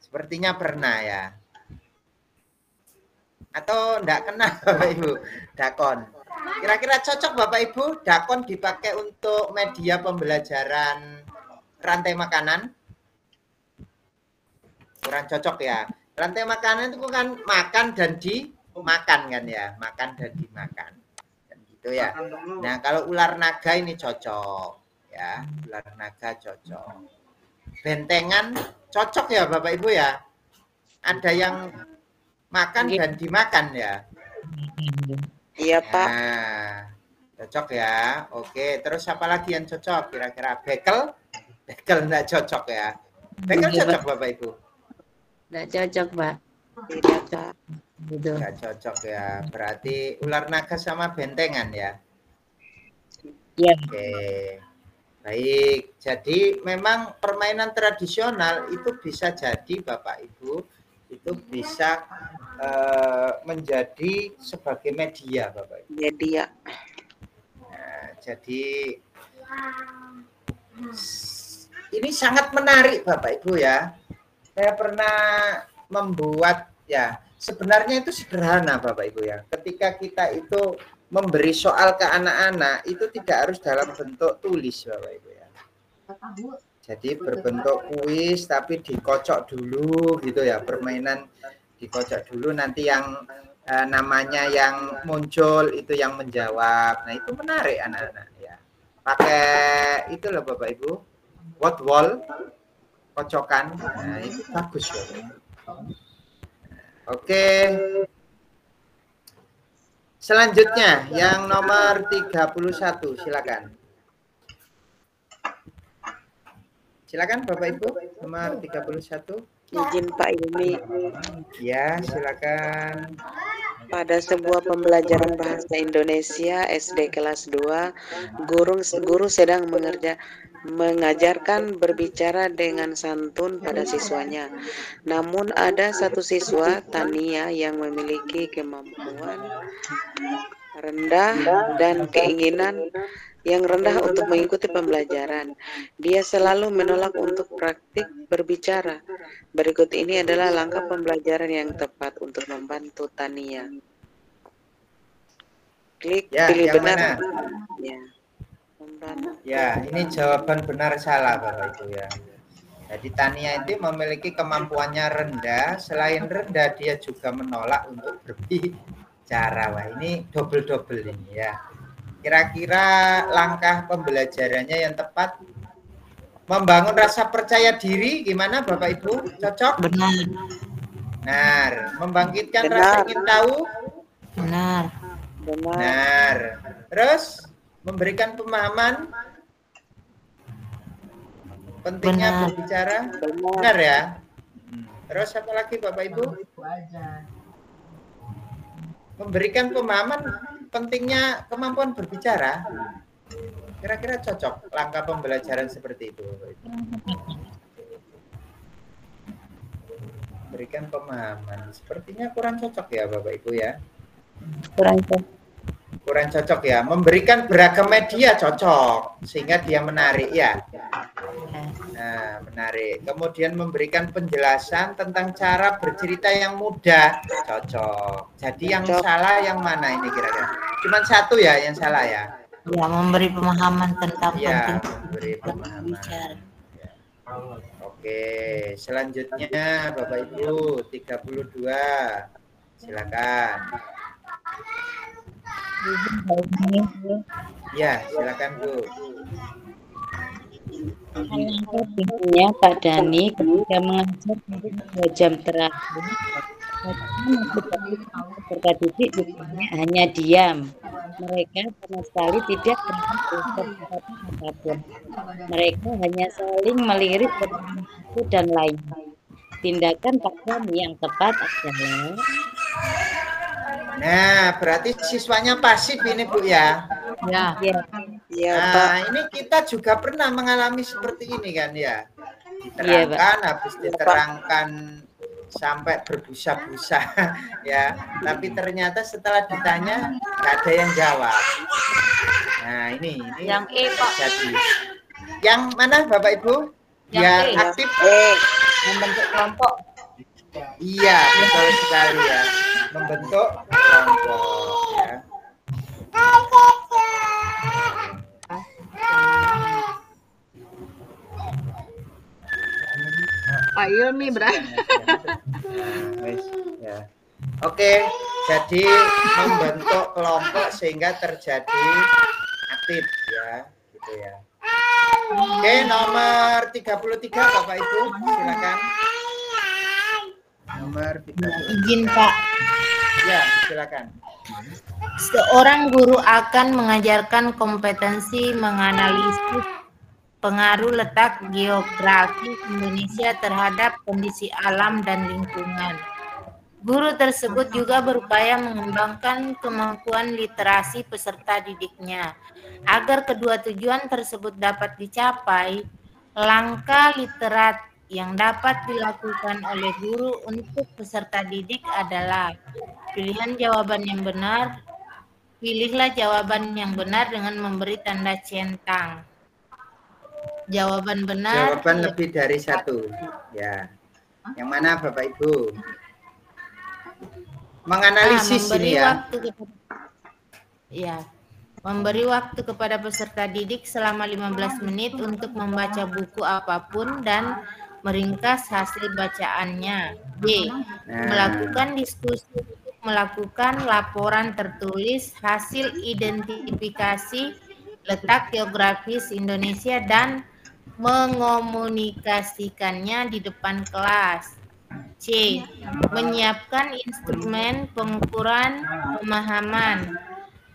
S2: Sepertinya pernah ya. Atau enggak kenal Bapak Ibu, dakon. Kira-kira cocok Bapak Ibu, dakon dipakai untuk media pembelajaran rantai makanan? Kurang cocok ya. Rantai makanan itu kan makan dan dimakan kan ya, makan dan dimakan. Dan gitu ya. Nah, kalau ular naga ini cocok ya, ular naga cocok. Bentengan cocok ya Bapak Ibu ya. Ada yang makan dan dimakan ya.
S3: Iya Pak.
S2: Nah, cocok ya. Oke, terus apa lagi yang cocok kira-kira? Bekel? Bekel enggak cocok ya. Bekel cocok Bapak Ibu?
S8: Enggak cocok, Pak.
S3: Tidak Pak.
S8: Gitu.
S2: Enggak cocok ya. Berarti ular naga sama bentengan ya.
S8: Iya.
S2: Oke. Baik. Jadi memang permainan tradisional itu bisa jadi Bapak Ibu itu bisa menjadi sebagai media Bapak Ibu.
S3: Media.
S2: Nah, jadi ini sangat menarik Bapak Ibu ya. Saya pernah membuat ya, sebenarnya itu sederhana Bapak Ibu ya. Ketika kita itu memberi soal ke anak-anak itu tidak harus dalam bentuk tulis Bapak Ibu ya. Jadi berbentuk kuis tapi dikocok dulu gitu ya, permainan dikocok dulu, nanti yang namanya yang muncul itu yang menjawab. Nah, itu menarik anak-anak ya. Pakai itu loh Bapak Ibu, word wall, kocokan. Nah, itu bagus Bapak. Oke. Selanjutnya yang nomor 31, silakan. Silakan Bapak Ibu, nomor 31.
S3: Izin Pak Ilmi.
S2: Ya, silakan.
S3: Pada sebuah pembelajaran bahasa Indonesia SD kelas 2, guru sedang mengajarkan berbicara dengan santun pada siswanya. Namun ada satu siswa, Tania, yang memiliki kemampuan rendah dan keinginan yang rendah untuk mengikuti pembelajaran. Dia selalu menolak untuk praktik berbicara. Berikut ini adalah langkah pembelajaran yang tepat untuk membantu Tania. Klik
S2: Ya,
S3: pilih
S2: yang
S3: benar.
S2: mana?
S3: Ya. Membantu.
S2: Ya, ini jawaban benar salah Bapak Ibu ya. Jadi Tania itu memiliki kemampuannya rendah, selain rendah dia juga menolak untuk berbicara. Wah, ini double-double ini ya. Kira-kira langkah pembelajarannya yang tepat membangun rasa percaya diri gimana Bapak Ibu? Cocok?
S8: Benar.
S2: Benar. Membangkitkan
S3: Benar.
S2: rasa ingin tahu?
S8: Benar.
S2: Benar. Terus memberikan pemahaman pentingnya
S8: Benar.
S2: berbicara? Benar ya? Terus apa lagi Bapak Ibu? Memberikan pemahaman pentingnya kemampuan berbicara. Kira-kira cocok langkah pembelajaran seperti itu Bapak Ibu? Berikan pemahaman. Sepertinya kurang cocok ya Bapak Ibu ya. Kurang cocok ya. Memberikan beragam media cocok sehingga dia menarik ya. Nah, menarik. Kemudian memberikan penjelasan tentang cara bercerita yang mudah, cocok. Jadi yang salah yang mana ini kira-kira? Cuman satu ya yang salah ya?
S6: Ya, memberi pemahaman tentang
S2: Ya,
S6: penting
S2: memberi pemahaman.
S6: bicara.
S2: Oke, selanjutnya Bapak Ibu 32. Silakan. Ya, silakan Bu.
S8: Pentingnya Pak Dani ketika mengajar 2 jam terakhir, peserta didik hanya diam. Mereka sama sekali tidak berbuat apapun. Mereka hanya saling melirik satu dan lain. Tindakan Pak Dani yang tepat adalah
S2: Nah, berarti siswanya pasif ini Bu ya.
S4: Ya.
S3: Ya, Pak.
S2: Nah, ini kita juga pernah mengalami seperti ini kan ya. Diterangkan, habis diterangkan sampai berbusa-busa ya. Tapi ternyata setelah ditanya nggak ada yang jawab. Nah, ini
S4: Yang E, Pak.
S2: jadi. Yang mana Bapak Ibu?
S4: Yang
S2: Yang
S4: E.
S2: aktif.
S4: Membentuk kelompok.
S2: Iya, betul sekali ya. Membentuk kelompok ya.
S1: Pak Ilmi berarti.
S2: Ya. Oke, jadi membentuk kelompok sehingga terjadi aktif ya, gitu ya. Oke, nomor 33 Bapak Ibu, silakan. Nomor 33.
S6: Izin Pak.
S2: Ya, silakan.
S6: Seorang guru akan mengajarkan kompetensi menganalisis pengaruh letak geografi Indonesia terhadap kondisi alam dan lingkungan. Guru tersebut juga berupaya mengembangkan kemampuan literasi peserta didiknya. Agar kedua tujuan tersebut dapat dicapai, langkah literat yang dapat dilakukan oleh guru untuk peserta didik adalah pilihan jawaban yang benar. Pilihlah jawaban yang benar dengan memberi tanda centang. Jawaban benar.
S2: Jawaban lebih dari satu. Ya. Yang mana Bapak Ibu? Menganalisis ini ya.
S6: Memberi waktu kepada peserta didik selama 15 menit untuk membaca buku apapun dan meringkas hasil bacaannya. B. Melakukan diskusi untuk melakukan laporan tertulis hasil identifikasi letak geografis Indonesia dan mengomunikasikannya di depan kelas. C. Menyiapkan instrumen pengukuran pemahaman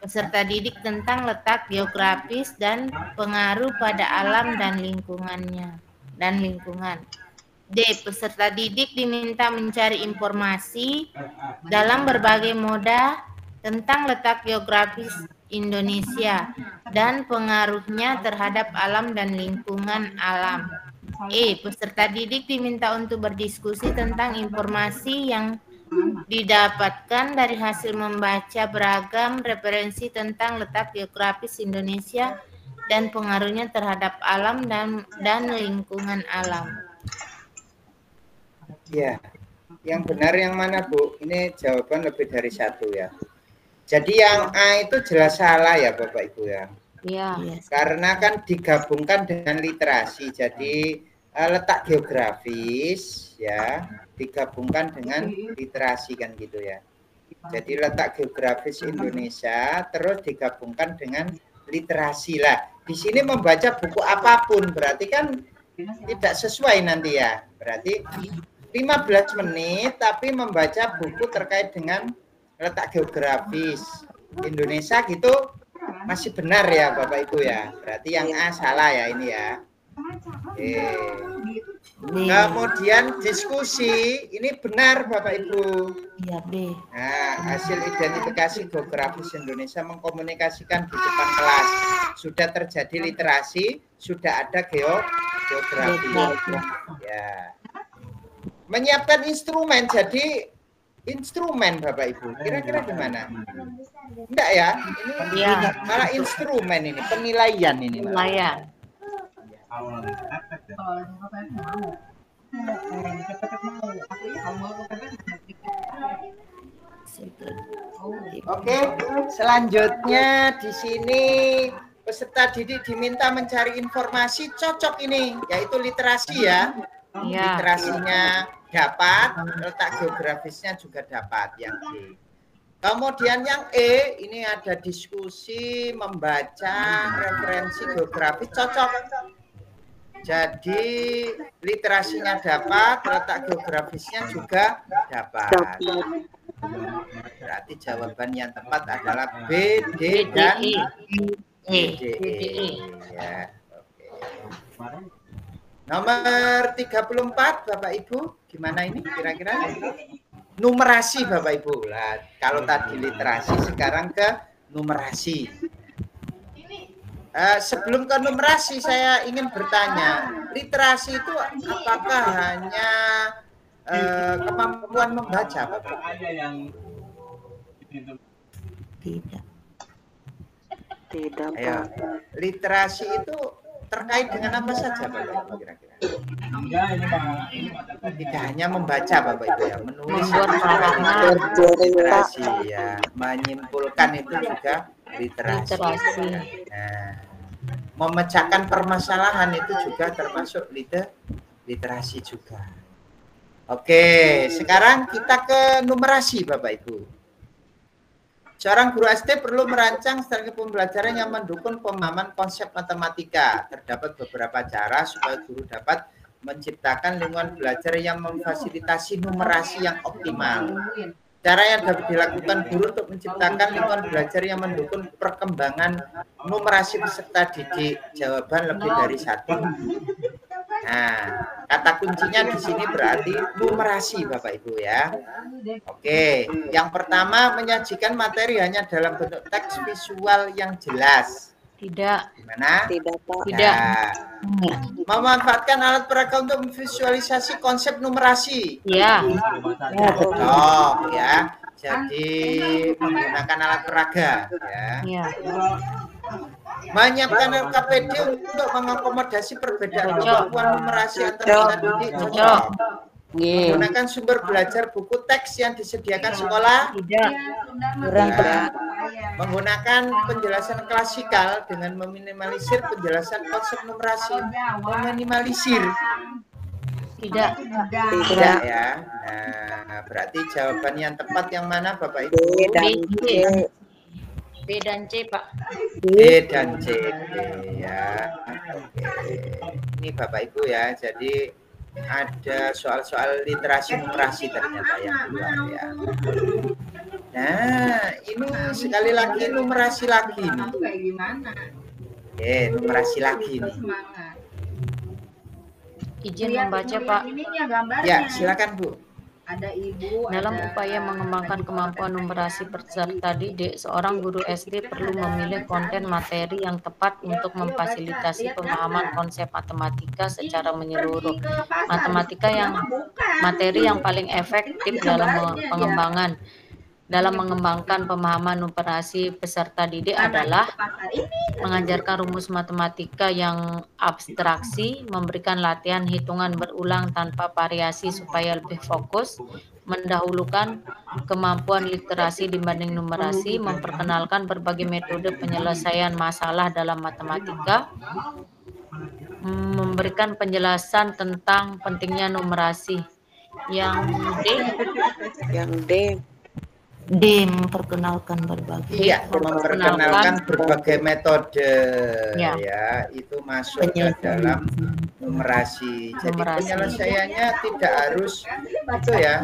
S6: peserta didik tentang letak geografis dan pengaruh pada alam dan lingkungannya dan lingkungan. D. Peserta didik diminta mencari informasi dalam berbagai moda tentang letak geografis Indonesia dan pengaruhnya terhadap alam dan lingkungan alam. E. Peserta didik diminta untuk berdiskusi tentang informasi yang didapatkan dari hasil membaca beragam referensi tentang letak geografis Indonesia dan pengaruhnya terhadap alam dan lingkungan alam.
S2: Ya, yang benar yang mana Bu? Ini jawaban lebih dari satu ya. Jadi yang A itu jelas salah ya Bapak Ibu ya.
S4: Iya.
S2: Karena kan digabungkan dengan literasi. Jadi letak geografis ya digabungkan dengan literasi kan gitu ya. Jadi letak geografis Indonesia terus digabungkan dengan literasi lah. Di sini membaca buku apapun berarti kan tidak sesuai nanti ya. Berarti 15 menit tapi membaca buku terkait dengan letak geografis Indonesia gitu masih benar ya Bapak Ibu ya. Berarti yang A salah ya ini ya. Oke. Kemudian diskusi ini benar Bapak Ibu.
S6: Iya, B.
S2: Nah, hasil identifikasi geografis Indonesia mengkomunikasikan di depan kelas. Sudah terjadi literasi, sudah ada geografi. Ya. Menyiapkan instrumen, jadi instrumen Bapak Ibu. Kira-kira gimana? Enggak ya? Ini malah instrumen ini, penilaian ini.
S4: Penilaian.
S2: Oke, selanjutnya di sini peserta didik diminta mencari informasi cocok ini, yaitu literasi ya.
S4: Iya.
S2: Literasinya dapat, letak geografisnya juga dapat yang D. Kemudian yang E, ini ada diskusi, membaca, referensi geografis cocok. Jadi literasinya dapat, letak geografisnya juga dapat. Berarti jawaban yang tepat adalah B, D, dan E. Ya, oke. Nomor 34, Bapak Ibu, gimana ini kira-kira? Numerasi, Bapak Ibu. Lah, kalau tadi literasi, sekarang ke numerasi. Sebelum ke numerasi, saya ingin bertanya, literasi itu apakah hanya kemampuan membaca, Bapak?
S3: Tidak,
S2: Ayo, literasi itu terkait dengan apa saja, Bapak Ibu, kira-kira? Tidak hanya membaca, Bapak Ibu, ya, menulis literasi, ya, menyimpulkan itu juga literasi. Nah, memecahkan permasalahan itu juga termasuk literasi juga. Oke, sekarang kita ke numerasi, Bapak Ibu. Seorang guru SD perlu merancang strategi pembelajaran yang mendukung pemahaman konsep matematika. Terdapat beberapa cara supaya guru dapat menciptakan lingkungan belajar yang memfasilitasi numerasi yang optimal. Cara yang dapat dilakukan guru untuk menciptakan lingkungan belajar yang mendukung perkembangan numerasi peserta didik. Jawaban lebih dari satu. Nah, kata kuncinya di sini berarti numerasi, Bapak Ibu ya. Oke, yang pertama menyajikan materi hanya dalam bentuk teks visual yang jelas.
S4: Tidak.
S2: Gimana?
S3: Tidak, Pak.
S4: Tidak.
S2: Memanfaatkan alat peraga untuk memvisualisasi konsep numerasi.
S4: Iya.
S2: Cocok ya. Jadi menggunakan alat peraga ya.
S4: Iya.
S2: Menyiapkan LKPD untuk mengakomodasi perbedaan kemampuan numerasi antar peserta didik.
S4: Cocok.
S2: Menggunakan sumber belajar buku teks yang disediakan sekolah.
S4: Tidak.
S2: Ya. Menggunakan penjelasan klasikal dengan meminimalisir penjelasan konsep numerasi. Meminimalisir.
S4: Tidak.
S2: Tidak ya. Nah, berarti jawaban yang tepat yang mana, Bapak Ibu?
S4: B dan C, Pak.
S2: B dan C ya. Oke. Ini Bapak Ibu ya. Jadi ada soal-soal literasi numerasi ternyata yang keluar ya. Nah, ini sekali lagi numerasi lagi nih. Oke, numerasi lagi nih.
S4: Izin membaca, Pak.
S2: Ya, silakan Bu.
S4: Dalam upaya mengembangkan kemampuan numerasi peserta didik, seorang guru SD perlu memilih konten materi yang tepat untuk memfasilitasi pemahaman konsep matematika secara menyeluruh. Materi yang paling efektif dalam mengembangkan pemahaman numerasi peserta didik adalah mengajarkan rumus matematika yang abstraksi, memberikan latihan hitungan berulang tanpa variasi supaya lebih fokus, mendahulukan kemampuan literasi dibanding numerasi, memperkenalkan berbagai metode penyelesaian masalah dalam matematika, memberikan penjelasan tentang pentingnya numerasi. Yang D memperkenalkan berbagai.
S2: Iya, memperkenalkan berbagai metode ya, itu masuk ke dalam numerasi. Jadi penyelesaiannya tidak harus itu ya.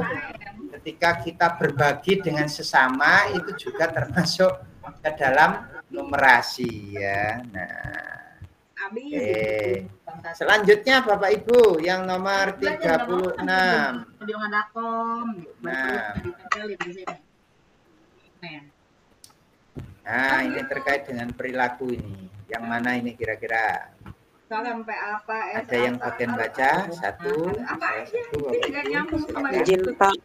S2: Ketika kita berbagi dengan sesama itu juga termasuk ke dalam numerasi ya. Nah, oke. Selanjutnya Bapak Ibu yang nomor 36. Nah, ini terkait dengan perilaku ini. Yang mana ini kira-kira? Ada yang bagian baca? Satu, Bapak Ibu.
S3: Izin, Pak.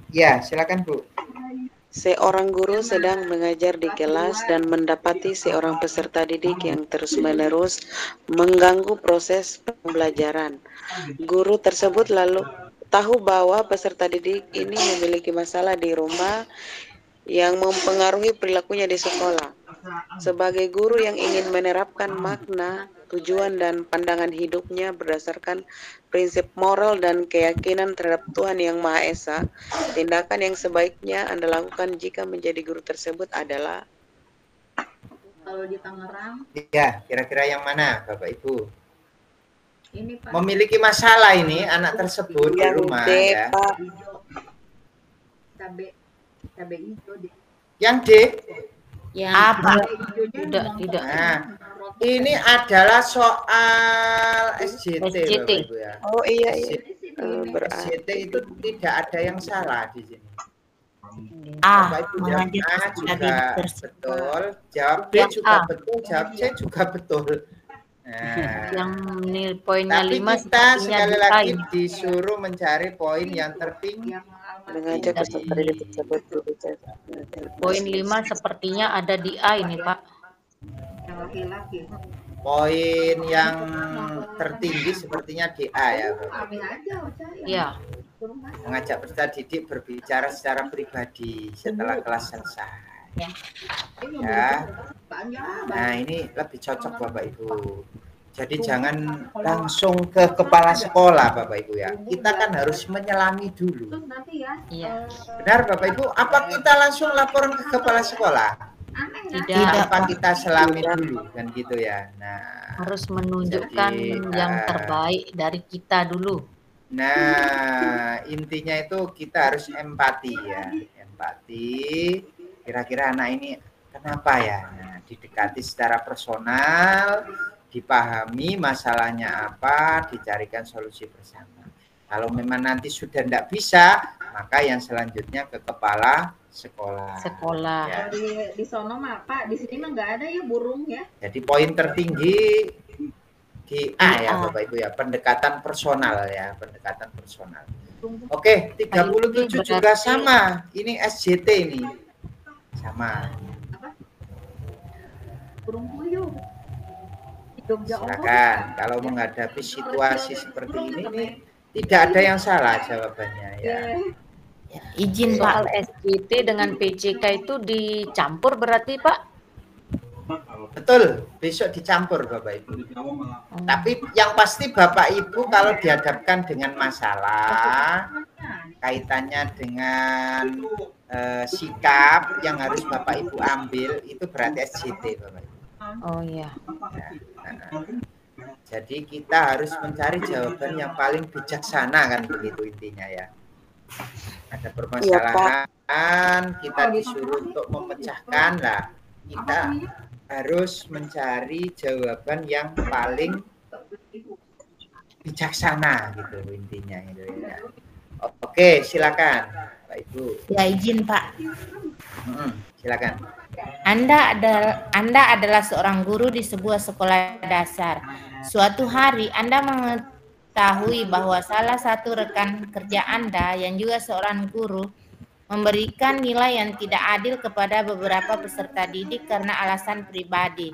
S2: Ya, silakan Bu.
S3: Seorang guru sedang mengajar di kelas dan mendapati seorang peserta didik yang terus-menerus mengganggu proses pembelajaran. Guru tersebut lalu tahu bahwa peserta didik ini memiliki masalah di rumah yang mempengaruhi perilakunya di sekolah. Sebagai guru yang ingin menerapkan makna, tujuan, dan pandangan hidupnya berdasarkan prinsip moral dan keyakinan terhadap Tuhan Yang Maha Esa, tindakan yang sebaiknya Anda lakukan jika menjadi guru tersebut adalah...
S1: Kalau di Tangerang,
S2: Ya, kira-kira yang mana, Bapak Ibu?
S1: ini Pak.
S2: Memiliki masalah ini anak tersebut di rumah ya.
S3: Pak.
S1: Cabai hijau deh.
S2: Yang D.
S6: Yang
S4: Apa?
S1: Hijaunya
S4: Tidak.
S2: Nah, ini adalah soal SJT,
S4: SJT.
S2: Bapak Ibu ya.
S3: Oh iya, iya.
S2: SJT itu tidak ada yang salah di sini.
S6: A.
S2: Bapak Ibu jawab
S6: Mengajar
S2: A
S6: peserta
S2: juga
S6: didik tersebut.
S2: betul, jawab B
S4: Yang
S2: juga
S4: A.
S2: betul, jawab C juga betul. Nah,
S4: Yang nilai poinnya
S2: tapi
S4: 5
S2: kita
S4: sepertinya
S2: sekali
S4: di
S2: lagi
S4: A.
S2: disuruh mencari poin yang tertinggi.
S3: Mengajak peserta didik tersebut berbicara.
S4: Poin 5 sepertinya ada di A ini, Pak.
S1: Yang laki-laki.
S2: Poin yang tertinggi sepertinya di A ya, Bapak.
S1: Ambil aja, cari.
S4: Iya.
S2: Mengajak peserta didik berbicara secara pribadi setelah kelas selesai.
S6: Ya.
S2: Ya. Nah, ini lebih cocok Bapak Ibu. Jadi jangan langsung ke kepala sekolah Bapak Ibu ya. Kita kan harus menyelami dulu.
S1: Nanti ya.
S4: Iya.
S2: Benar Bapak Ibu? Apa kita langsung laporan ke kepala sekolah?
S4: Tidak.
S2: Apa kita selami dulu kan gitu ya. Nah,
S4: Harus menunjukkan
S2: Jadi,
S4: yang terbaik dari kita dulu.
S2: Nah, intinya itu kita harus empati ya. Empati. Kira-kira anak ini kenapa ya? Nah, didekati secara personal, dipahami masalahnya apa, dicarikan solusi bersama. Kalau memang nanti sudah tidak bisa, maka yang selanjutnya ke kepala sekolah.
S4: Sekolah.
S2: Ya.
S1: Di sono mah Pak, di sini mah nggak ada ya burung ya.
S2: Jadi poin tertinggi di A ya
S6: A.
S2: Bapak Ibu ya, pendekatan personal ya, pendekatan personal. Oke, 37 juga
S4: berarti-
S2: sama. Ini SJT ini. Sama.
S1: Burung puyuh. Di Jogja
S2: Silakan. Kalau menghadapi situasi seperti ini nih, tidak ada yang salah jawabannya ya.
S6: Izin
S4: Soal
S6: Pak.
S4: SJT dengan PJK itu dicampur berarti, Pak?
S2: Betul, besok dicampur Bapak Ibu. Tapi yang pasti Bapak Ibu kalau dihadapkan dengan masalah kaitannya dengan sikap yang harus Bapak Ibu ambil itu berarti SJT Bapak Ibu.
S4: Oh iya.
S2: Jadi kita harus mencari jawaban yang paling bijaksana kan begitu intinya ya. Ada permasalahan, kita disuruh untuk memecahkan lah. Kita harus mencari jawaban yang paling bijaksana gitu intinya itu ya. Oke, silakan Pak Ibu.
S6: Ya izin Pak.
S2: Silakan.
S6: Anda adalah seorang guru di sebuah sekolah dasar. Suatu hari Anda mengetahui bahwa salah satu rekan kerja Anda yang juga seorang guru memberikan nilai yang tidak adil kepada beberapa peserta didik karena alasan pribadi.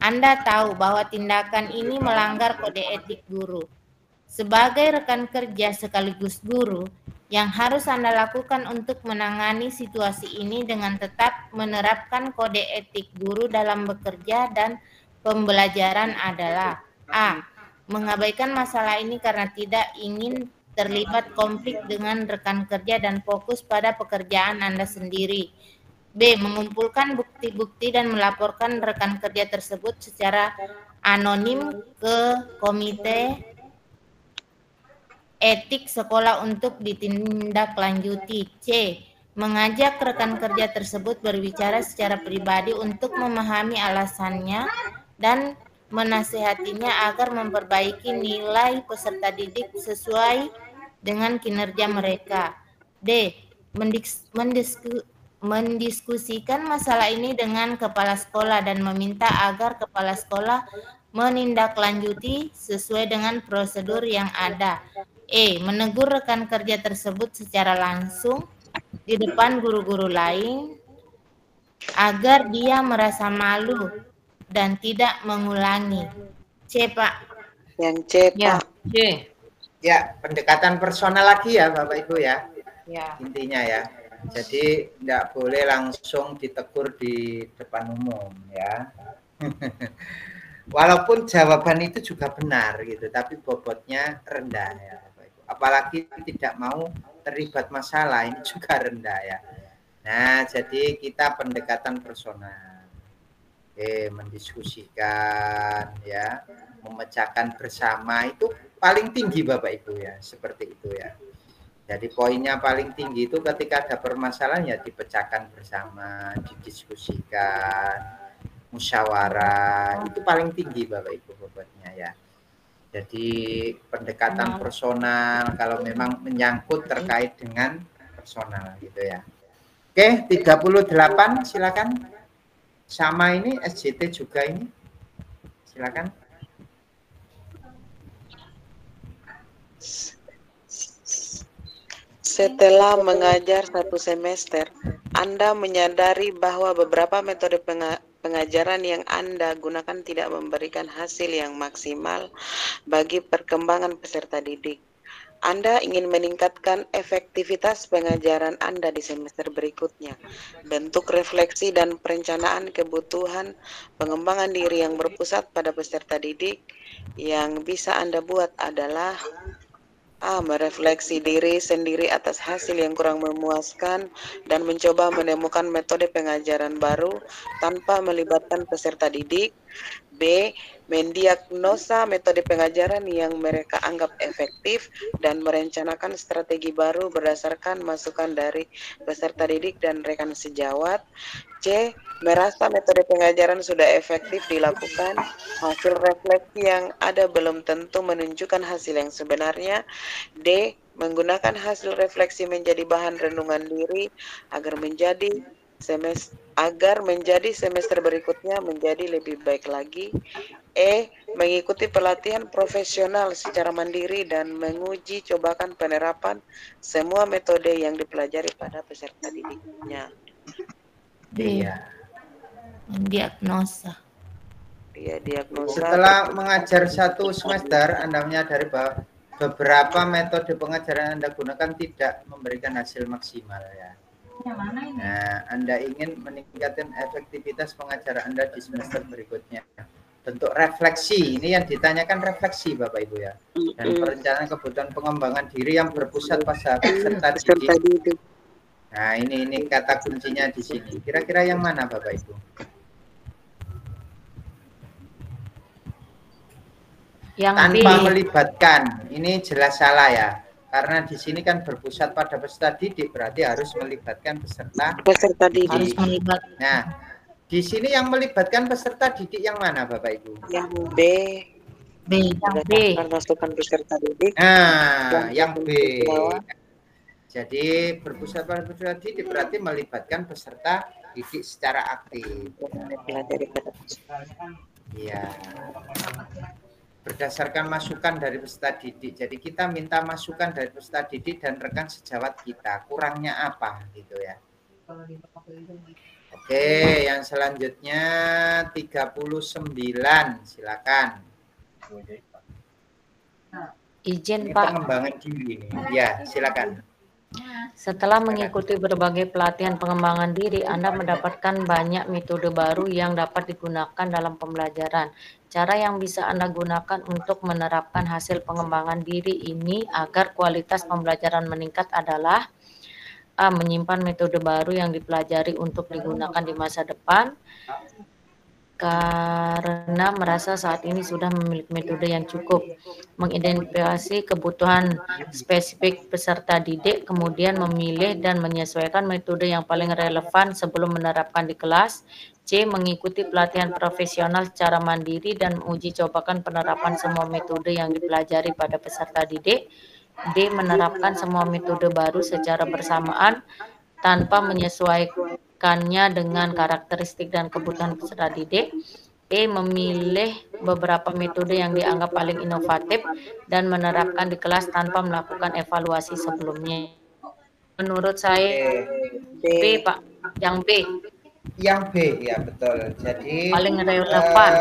S6: Anda tahu bahwa tindakan ini melanggar kode etik guru. Sebagai rekan kerja sekaligus guru, yang harus Anda lakukan untuk menangani situasi ini dengan tetap menerapkan kode etik guru dalam bekerja dan pembelajaran adalah A. Mengabaikan masalah ini karena tidak ingin terlibat konflik dengan rekan kerja dan fokus pada pekerjaan Anda sendiri. B. Mengumpulkan bukti-bukti dan melaporkan rekan kerja tersebut secara anonim ke komite etik sekolah untuk ditindaklanjuti. C. Mengajak rekan kerja tersebut berbicara secara pribadi untuk memahami alasannya dan menasihatinya agar memperbaiki nilai peserta didik sesuai dengan kinerja mereka. D. Mendiskusikan masalah ini dengan kepala sekolah dan meminta agar kepala sekolah menindaklanjuti sesuai dengan prosedur yang ada. E. Menegur rekan kerja tersebut secara langsung. di depan guru-guru lain agar dia merasa malu dan tidak mengulangi. C, Pak.
S3: Yang C,
S4: Ya,
S3: Pak.
S4: C.
S2: Ya, pendekatan personal lagi ya Bapak Ibu ya.
S4: Ya.
S2: Intinya ya. Jadi tidak boleh langsung ditegur di depan umum ya. Walaupun jawaban itu juga benar gitu, tapi bobotnya rendah ya Bapak Ibu. Apalagi tidak mau terlibat masalah, ini juga rendah ya. Nah, jadi kita pendekatan personal. Oke, mendiskusikan ya, memecahkan bersama itu paling tinggi Bapak Ibu ya, seperti itu ya. Jadi poinnya paling tinggi itu ketika ada permasalahan ya dipecahkan bersama, didiskusikan, musyawarah, itu paling tinggi Bapak Ibu bobotnya ya. Jadi pendekatan personal kalau memang menyangkut terkait dengan personal gitu ya. Oke, 38 silakan. Sama ini SJT juga ini. Silakan.
S3: Setelah mengajar 1 semester, Anda menyadari bahwa beberapa metode pengajaran yang Anda gunakan tidak memberikan hasil yang maksimal bagi perkembangan peserta didik. Anda ingin meningkatkan efektivitas pengajaran Anda di semester berikutnya. Bentuk refleksi dan perencanaan kebutuhan pengembangan diri yang berpusat pada peserta didik yang bisa Anda buat adalah A. Merefleksi diri sendiri atas hasil yang kurang memuaskan dan mencoba menemukan metode pengajaran baru tanpa melibatkan peserta didik. B. Mendiagnosa metode pengajaran yang mereka anggap efektif dan merencanakan strategi baru berdasarkan masukan dari peserta didik dan rekan sejawat. C. Merasa metode pengajaran sudah efektif dilakukan, hasil refleksi yang ada belum tentu menunjukkan hasil yang sebenarnya. D. Menggunakan hasil refleksi menjadi bahan renungan diri agar menjadi semester berikutnya menjadi lebih baik lagi. E. Mengikuti pelatihan profesional secara mandiri dan menguji cobakan penerapan semua metode yang dipelajari pada peserta didiknya.
S2: Iya.
S6: Mendiagnosa.
S3: Dia diagnosa.
S2: Setelah mengajar 1 semester, Anda menyadari bahwa beberapa metode pengajaran Anda gunakan tidak memberikan hasil maksimal ya. Nah, Anda ingin meningkatkan efektivitas pengajaran Anda di semester berikutnya. Bentuk refleksi, ini yang ditanyakan refleksi Bapak Ibu ya. Dan perencanaan kebutuhan pengembangan diri yang berpusat pada peserta didik. Nah, ini kata kuncinya di sini. Kira-kira yang mana Bapak Ibu?
S4: Yang
S2: Tanpa
S4: B.
S2: melibatkan, ini jelas salah ya. Karena di sini kan berpusat pada peserta didik, berarti harus melibatkan peserta didik.
S4: Harus melibatkan.
S2: Nah, di sini yang melibatkan peserta didik yang mana Bapak Ibu?
S3: Yang B.
S4: Yang B.
S3: Masukan peserta didik.
S2: Nah, yang B. Jadi berpusat pada peserta didik berarti melibatkan peserta didik secara aktif. Iya. Berdasarkan masukan dari peserta didik. Jadi kita minta masukan dari peserta didik dan rekan sejawat kita. Kurangnya apa gitu ya. Oke, yang selanjutnya 39. Silakan.
S4: Izin
S2: Ini
S4: Pak.
S2: pengembangan diri ini. Ya, silakan.
S4: Setelah mengikuti berbagai pelatihan pengembangan diri, Anda mendapatkan banyak metode baru yang dapat digunakan dalam pembelajaran. Cara yang bisa Anda gunakan untuk menerapkan hasil pengembangan diri ini agar kualitas pembelajaran meningkat adalah A. Menyimpan metode baru yang dipelajari untuk digunakan di masa depan karena merasa saat ini sudah memiliki metode yang cukup. Mengidentifikasi kebutuhan spesifik peserta didik, kemudian memilih dan menyesuaikan metode yang paling relevan sebelum menerapkan di kelas. C. Mengikuti pelatihan profesional secara mandiri dan menguji cobakan penerapan semua metode yang dipelajari pada peserta didik. D. Menerapkan semua metode baru secara bersamaan tanpa menyesuaikannya dengan karakteristik dan kebutuhan peserta didik. E. Memilih beberapa metode yang dianggap paling inovatif dan menerapkan di kelas tanpa melakukan evaluasi sebelumnya. Menurut saya B, Pak. Yang B.
S2: Yang B, ya betul. Jadi
S4: paling relevan.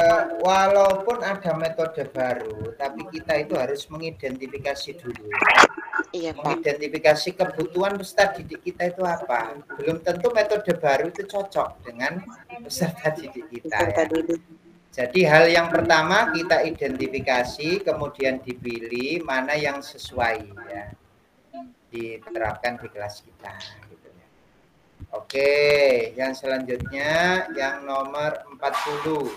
S2: Walaupun ada metode baru, tapi kita itu harus mengidentifikasi dulu.
S3: Iya, Pak.
S2: Mengidentifikasi kebutuhan peserta didik kita itu apa. Belum tentu metode baru itu cocok dengan peserta didik kita. Ya. Jadi hal yang pertama kita identifikasi, kemudian dipilih mana yang sesuai ya, diterapkan di kelas kita. Gitu ya. Oke, yang selanjutnya yang nomor 40.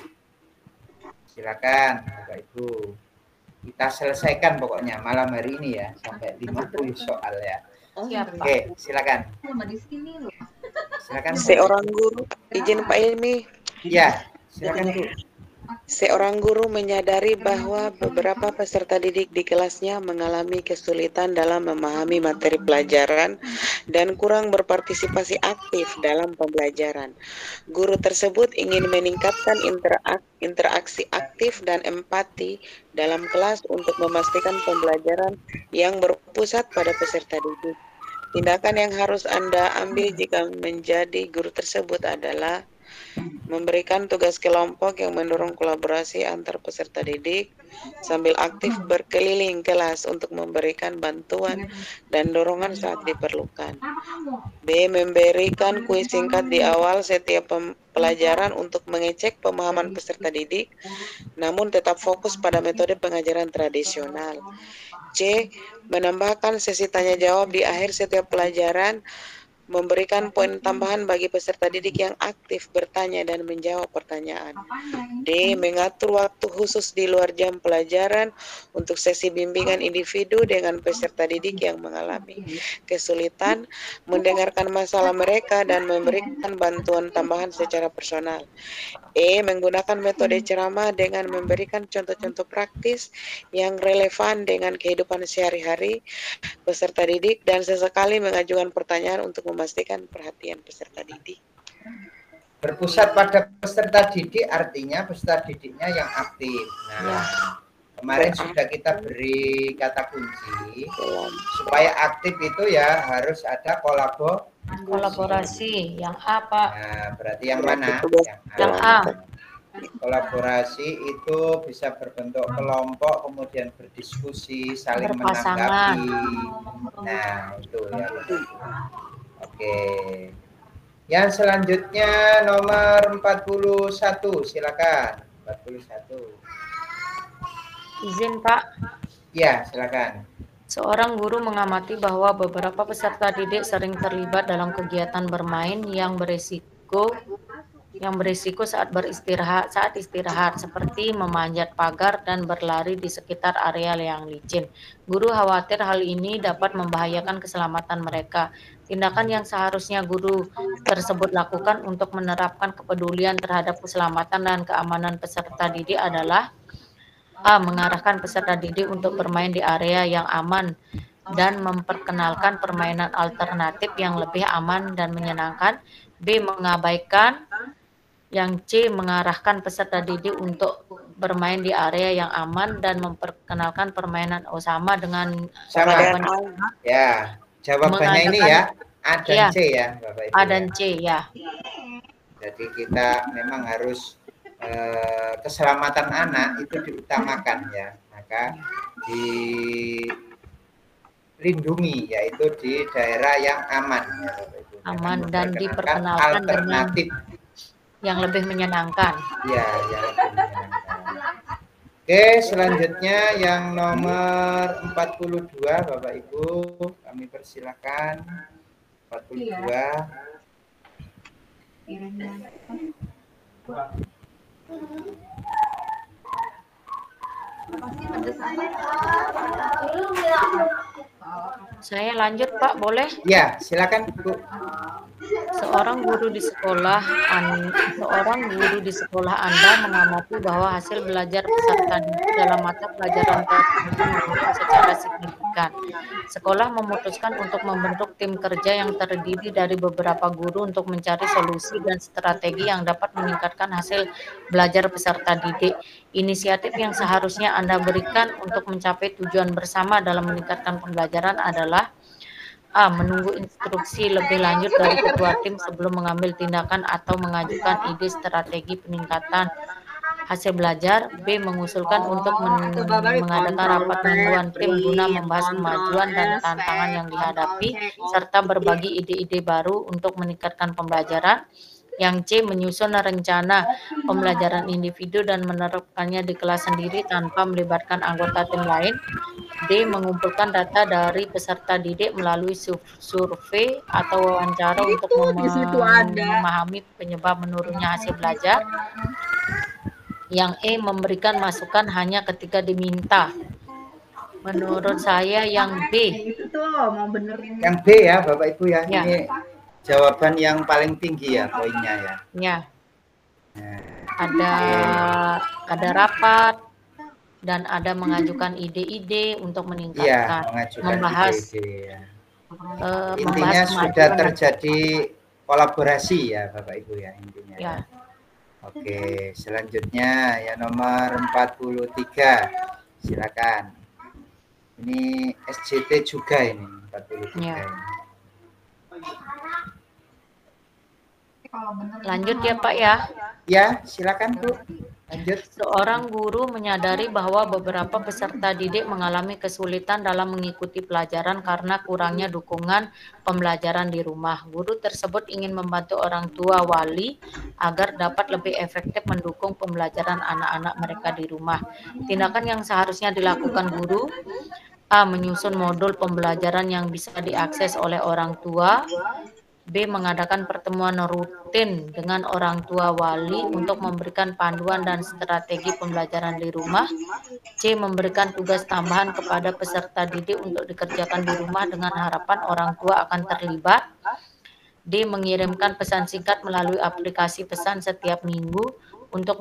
S2: Silakan Bapak Ibu. Kita selesaikan pokoknya malam hari ini ya, sampai 50 soal ya. Oke, silakan. Silakan.
S3: Seorang guru, izin Pak Ilmi.
S2: Ya, silakan Bu.
S3: Seorang guru menyadari bahwa beberapa peserta didik di kelasnya mengalami kesulitan dalam memahami materi pelajaran dan kurang berpartisipasi aktif dalam pembelajaran. Guru tersebut ingin meningkatkan interaksi aktif dan empati dalam kelas untuk memastikan pembelajaran yang berpusat pada peserta didik. Tindakan yang harus Anda ambil jika menjadi guru tersebut adalah memberikan tugas kelompok yang mendorong kolaborasi antar peserta didik sambil aktif berkeliling kelas untuk memberikan bantuan dan dorongan saat diperlukan. B. Memberikan kuis singkat di awal setiap pelajaran untuk mengecek pemahaman peserta didik, namun tetap fokus pada metode pengajaran tradisional. C. Menambahkan sesi tanya jawab di akhir setiap pelajaran, memberikan poin tambahan bagi peserta didik yang aktif bertanya dan menjawab pertanyaan. D. Mengatur waktu khusus di luar jam pelajaran untuk sesi bimbingan individu dengan peserta didik yang mengalami kesulitan, mendengarkan masalah mereka dan memberikan bantuan tambahan secara personal. E. Menggunakan metode ceramah dengan memberikan contoh-contoh praktis yang relevan dengan kehidupan sehari-hari peserta didik dan sesekali mengajukan pertanyaan untuk memastikan perhatian peserta didik.
S2: Berpusat pada peserta didik artinya peserta didiknya yang aktif. Nah, kemarin sudah kita beri kata kunci supaya aktif itu ya harus ada
S4: kolaborasi. Yang A, Pak?
S2: Nah, berarti yang mana?
S4: Yang A.
S2: Kolaborasi itu bisa berbentuk kelompok, kemudian berdiskusi, saling
S4: Berpasangan.
S2: menanggapi. Nah, itu ya. Oke. Yang selanjutnya nomor 41, silakan. 41.
S4: Izin, Pak.
S2: Ya, silakan.
S4: Seorang guru mengamati bahwa beberapa peserta didik sering terlibat dalam kegiatan bermain yang berisiko saat istirahat seperti memanjat pagar dan berlari di sekitar area yang licin. Guru khawatir hal ini dapat membahayakan keselamatan mereka. Tindakan yang seharusnya guru tersebut lakukan untuk menerapkan kepedulian terhadap keselamatan dan keamanan peserta didik adalah A. Mengarahkan peserta didik untuk bermain di area yang aman dan memperkenalkan permainan alternatif yang lebih aman dan menyenangkan. B. Mengabaikan. Yang C. Mengarahkan peserta didik untuk bermain di area yang aman dan memperkenalkan permainan sama dengan
S2: jawabannya. Ya, jawabannya ini ya A dan C ya, Bapak Ibu.
S4: A dan C ya.
S2: Jadi kita memang harus keselamatan anak itu diutamakan ya, maka dilindungi yaitu di daerah yang aman ya, Bapak Ibu.
S4: Aman dan diperkenalkan alternatif yang lebih menyenangkan.
S2: Ya, yang lebih menyenangkan. Oke, selanjutnya yang nomor 42 Bapak Ibu, kami persilakan 42.
S4: Saya lanjut Pak, boleh?
S2: Ya, silakan Bu.
S4: Seorang guru di sekolah Anda mengamati bahwa hasil belajar peserta dalam mata pelajaran tertentu menurun secara signifikan. Sekolah memutuskan untuk membentuk tim kerja yang terdiri dari beberapa guru untuk mencari solusi dan strategi yang dapat meningkatkan hasil belajar peserta didik. Inisiatif yang seharusnya Anda berikan untuk mencapai tujuan bersama dalam meningkatkan pembelajaran adalah A. Menunggu instruksi lebih lanjut dari ketua tim sebelum mengambil tindakan atau mengajukan ide strategi peningkatan hasil belajar. B. Mengusulkan untuk mengadakan rapat mingguan tim guna membahas kemajuan dan tantangan yang dihadapi serta berbagi ide-ide baru untuk meningkatkan pembelajaran. Yang C. Menyusun rencana pembelajaran individu dan menerapkannya di kelas sendiri tanpa melibatkan anggota tim lain. D. Mengumpulkan data dari peserta didik melalui survei atau wawancara untuk memahami penyebab menurunnya hasil belajar. Yang E. Memberikan masukan hanya ketika diminta. Menurut saya yang B.
S2: Yang B ya Bapak Ibu ya.
S4: Ya.
S2: Ini jawaban yang paling tinggi ya poinnya ya.
S4: Ya.
S2: Nah,
S4: Ada rapat dan ada mengajukan ide-ide untuk meningkatkan, membahas
S2: ide-ide, ya.
S4: Intinya
S2: sudah terjadi kolaborasi ya Bapak Ibu ya intinya.
S4: Ya.
S2: Oke, selanjutnya ya nomor 43. Silakan. Ini SJT juga ini 43
S4: Ya.
S2: ini.
S4: Lanjut ya Pak ya.
S2: Ya, silakan Bu. Lanjut.
S4: Seorang guru menyadari bahwa beberapa peserta didik mengalami kesulitan dalam mengikuti pelajaran karena kurangnya dukungan pembelajaran di rumah. Guru tersebut ingin membantu orang tua wali agar dapat lebih efektif mendukung pembelajaran anak-anak mereka di rumah. Tindakan yang seharusnya dilakukan guru: A. Menyusun modul pembelajaran yang bisa diakses oleh orang tua. B. Mengadakan pertemuan rutin dengan orang tua wali untuk memberikan panduan dan strategi pembelajaran di rumah. C. Memberikan tugas tambahan kepada peserta didik untuk dikerjakan di rumah dengan harapan orang tua akan terlibat. D. Mengirimkan pesan singkat melalui aplikasi pesan setiap minggu untuk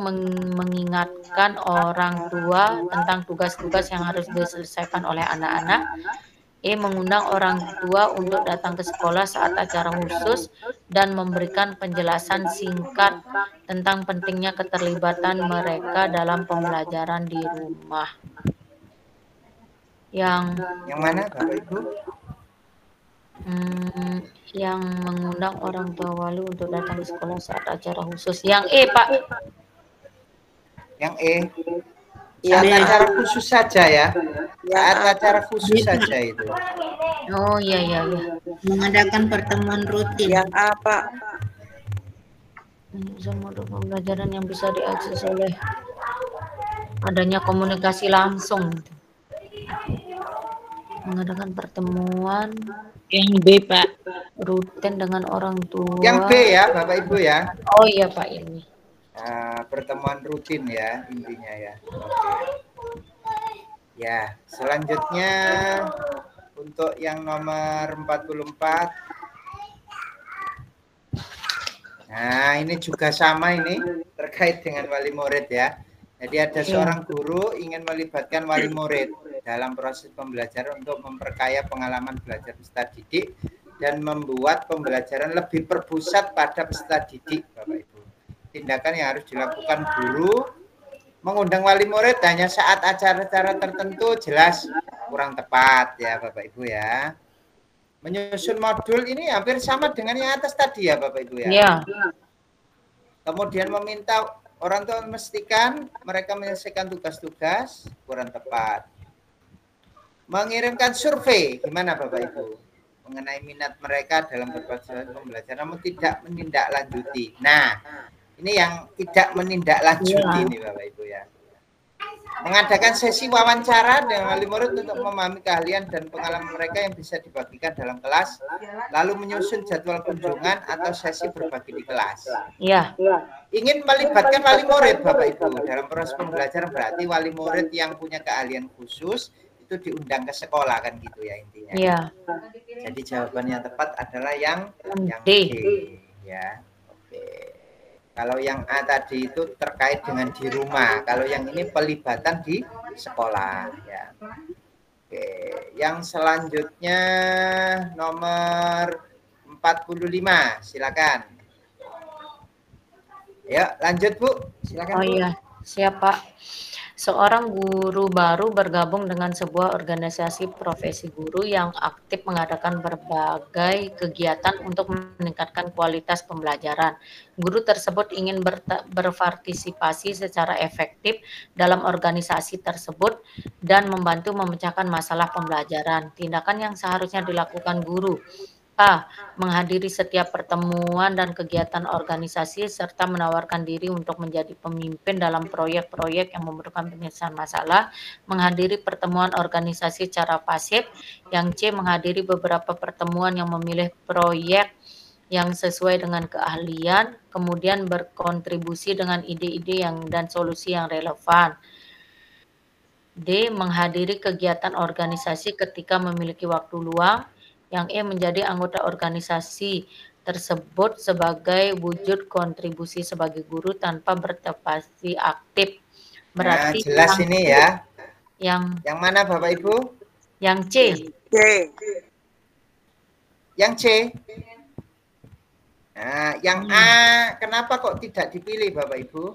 S4: mengingatkan orang tua tentang tugas-tugas yang harus diselesaikan oleh anak-anak. E. Mengundang orang tua untuk datang ke sekolah saat acara khusus dan memberikan penjelasan singkat tentang pentingnya keterlibatan mereka dalam pembelajaran di rumah. Yang
S2: mana Bapak Ibu?
S4: Yang mengundang orang tua wali untuk datang ke sekolah saat acara khusus. Yang E, Pak.
S2: Yang E. Saat acara khusus saja ya. Saat acara khusus saja itu.
S4: Oh iya.
S6: Mengadakan pertemuan rutin.
S3: Yang apa?
S4: Modul pembelajaran yang bisa diakses oleh adanya komunikasi langsung. Mengadakan pertemuan
S8: yang B Pak.
S4: Rutin dengan orang tua.
S2: Yang B ya Bapak Ibu ya.
S4: Oh iya Pak ini.
S2: Pertemuan rutin ya intinya ya. Oke. Ya, selanjutnya untuk yang nomor 44. Nah, ini juga sama ini terkait dengan wali murid ya. Jadi ada seorang guru ingin melibatkan wali murid dalam proses pembelajaran untuk memperkaya pengalaman belajar peserta didik dan membuat pembelajaran lebih berpusat pada peserta didik, Bapak Ibu. Tindakan yang harus dilakukan guru mengundang wali murid hanya saat acara-acara tertentu jelas kurang tepat ya Bapak Ibu ya. Menyusun modul ini hampir sama dengan yang atas tadi ya Bapak Ibu ya.
S4: Iya.
S2: Kemudian meminta orang tua memastikan mereka menyelesaikan tugas-tugas kurang tepat. Mengirimkan survei gimana Bapak Ibu mengenai minat mereka dalam berproses pembelajaran namun tidak menindaklanjuti. Nah, ini yang tidak menindaklanjuti nih Bapak Ibu ya. Mengadakan sesi wawancara dengan wali murid untuk memahami keahlian dan pengalaman mereka yang bisa dibagikan dalam kelas, lalu menyusun jadwal kunjungan atau sesi berbagi di kelas.
S4: Iya.
S2: Ingin melibatkan wali murid Bapak Ibu dalam proses pembelajaran berarti wali murid yang punya keahlian khusus itu diundang ke sekolah kan gitu ya intinya.
S4: Iya.
S2: Jadi jawaban yang tepat adalah yang
S4: D.
S2: Ya. Oke. Kalau yang A tadi itu terkait dengan di rumah, kalau yang ini pelibatan di sekolah ya. Oke, yang selanjutnya nomor 45, silakan. Ya, lanjut Bu, silakan.
S4: Oh iya, siap Pak. Seorang guru baru bergabung dengan sebuah organisasi profesi guru yang aktif mengadakan berbagai kegiatan untuk meningkatkan kualitas pembelajaran. Guru tersebut ingin berpartisipasi secara efektif dalam organisasi tersebut dan membantu memecahkan masalah pembelajaran. Tindakan yang seharusnya dilakukan guru: A. Menghadiri setiap pertemuan dan kegiatan organisasi serta menawarkan diri untuk menjadi pemimpin dalam proyek-proyek yang membutuhkan penyelesaian masalah. Menghadiri pertemuan organisasi secara pasif. Yang C. Menghadiri beberapa pertemuan yang memilih proyek yang sesuai dengan keahlian, kemudian berkontribusi dengan ide-ide dan solusi yang relevan. D. Menghadiri kegiatan organisasi ketika memiliki waktu luang. Yang E. Menjadi anggota organisasi tersebut sebagai wujud kontribusi sebagai guru tanpa berpartisipasi aktif. Berarti
S2: jelas ini ya.
S4: Yang
S2: mana Bapak Ibu?
S4: Yang C.
S2: Yang C. Nah, yang A kenapa kok tidak dipilih Bapak Ibu?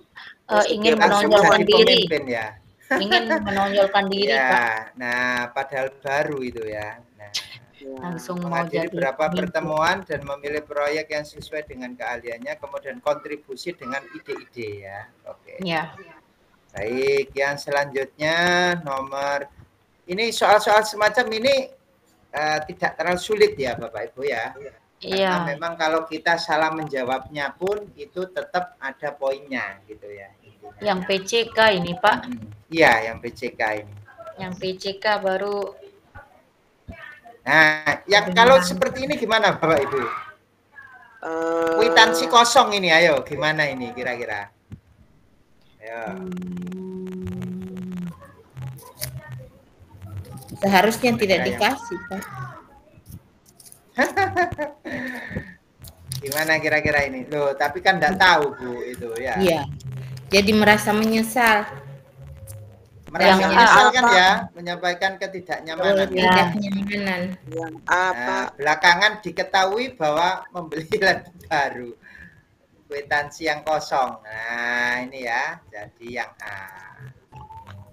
S4: Ingin menonjolkan diri.
S2: Ya.
S4: Ingin menonjolkan diri,
S2: ya,
S4: Pak.
S2: Nah, padahal baru itu ya. Nah,
S4: langsung mau
S2: menghadiri
S4: jadi
S2: beberapa pertemuan dan memilih proyek yang sesuai dengan keahliannya, kemudian kontribusi dengan ide-ide ya. Oke.
S4: Ya.
S2: Baik, yang selanjutnya nomor ini soal-soal semacam ini tidak terlalu sulit ya Bapak Ibu ya. Karena memang kalau kita salah menjawabnya pun itu tetap ada poinnya gitu ya.
S4: Yang PCK ini Pak.
S2: Iya, yang PCK ini.
S4: Yang PCK baru.
S2: Nah, yang kalau seperti ini gimana Bapak Ibu? Kwitansi kosong ini, ayo gimana ini kira-kira? Ayo.
S6: Seharusnya tidak dikasih Pak.
S2: Gimana kira-kira ini? Loh, tapi kan enggak tahu Bu itu ya.
S6: Iya. Jadi merasa menyesal.
S2: Merasa menyesal kan ya, menyampaikan ketidaknyamanan.
S6: Ketidaknyamanan.
S3: Yang apa?
S2: Belakangan diketahui bahwa membeli lagu baru. Kwitansi yang kosong. Nah, ini ya. Jadi yang A.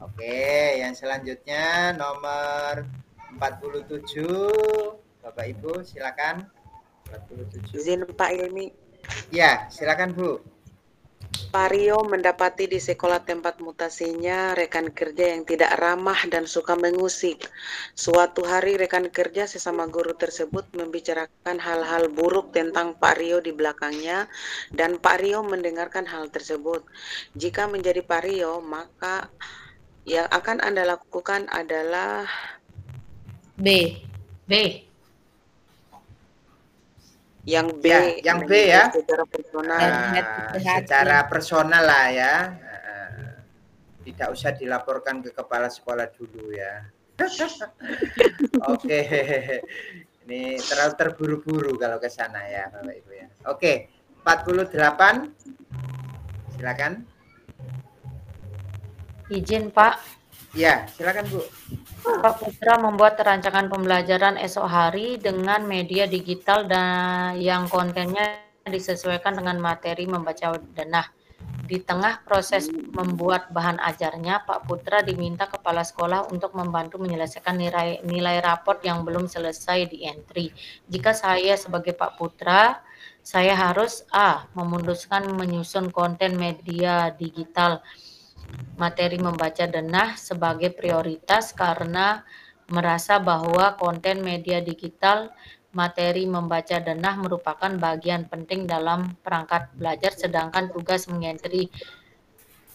S2: Oke, yang selanjutnya nomor 47. Bapak Ibu silakan. 47.
S3: Izin Pak Ilmi.
S2: Ya, silakan Bu.
S3: Pak Rio mendapati di sekolah tempat mutasinya rekan kerja yang tidak ramah dan suka mengusik. Suatu hari rekan kerja sesama guru tersebut membicarakan hal-hal buruk tentang Pak Rio di belakangnya dan Pak Rio mendengarkan hal tersebut. Jika menjadi Pak Rio, maka yang akan Anda lakukan adalah
S6: B.
S3: Yang B,
S2: yang B ya.
S3: Secara personal.
S2: Secara personal lah ya. Tidak usah dilaporkan ke kepala sekolah dulu ya. Oke. Ini terlalu terburu-buru kalau ke sana ya Bapak Ibu ya. Oke, 48. Silakan.
S4: Izin Pak.
S2: Ya, silakan Bu.
S4: Pak Putra membuat rancangan pembelajaran esok hari dengan media digital dan yang kontennya disesuaikan dengan materi membaca denah. Di tengah proses membuat bahan ajarnya, Pak Putra diminta kepala sekolah untuk membantu menyelesaikan nilai raport yang belum selesai di entry. Jika saya sebagai Pak Putra, saya harus A. Memutuskan menyusun konten media digital materi membaca denah sebagai prioritas karena merasa bahwa konten media digital materi membaca denah merupakan bagian penting dalam perangkat belajar, sedangkan tugas mengentri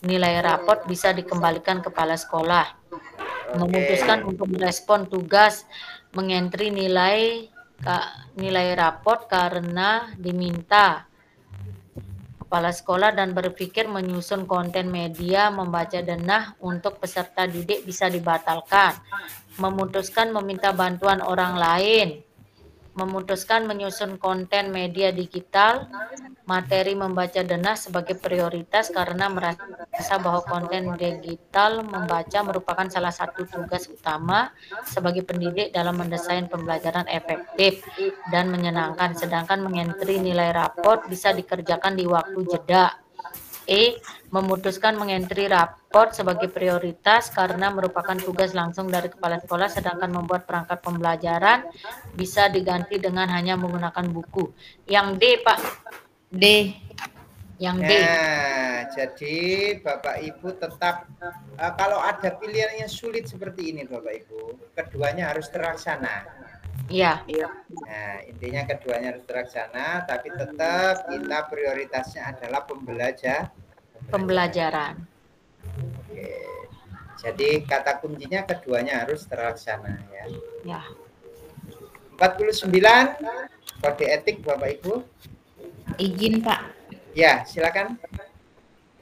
S4: nilai raport bisa dikembalikan kepala sekolah. Memutuskan untuk merespon tugas mengentri nilai raport karena diminta kepala sekolah dan berpikir menyusun konten media membaca denah untuk peserta didik bisa dibatalkan. Memutuskan meminta bantuan orang lain. Memutuskan menyusun konten media digital materi membaca denah sebagai prioritas karena merasa bahwa konten digital membaca merupakan salah satu tugas utama sebagai pendidik dalam mendesain pembelajaran efektif dan menyenangkan, sedangkan mengentri nilai raport bisa dikerjakan di waktu jeda. E. Memutuskan mengentri raport sebagai prioritas karena merupakan tugas langsung dari kepala sekolah, sedangkan membuat perangkat pembelajaran bisa diganti dengan hanya menggunakan buku. Yang D, Pak.
S6: D.
S4: Yang D.
S2: Nah, jadi Bapak Ibu tetap kalau ada pilihan yang sulit seperti ini Bapak Ibu, keduanya harus terlaksana.
S4: Iya.
S2: Nah, intinya keduanya harus terlaksana, tapi tetap kita prioritasnya adalah pembelajaran. Oke. Jadi kata kuncinya keduanya harus terlaksana ya.
S4: Ya.
S2: 49 kode etik Bapak Ibu.
S6: Izin Pak.
S2: Ya, silakan.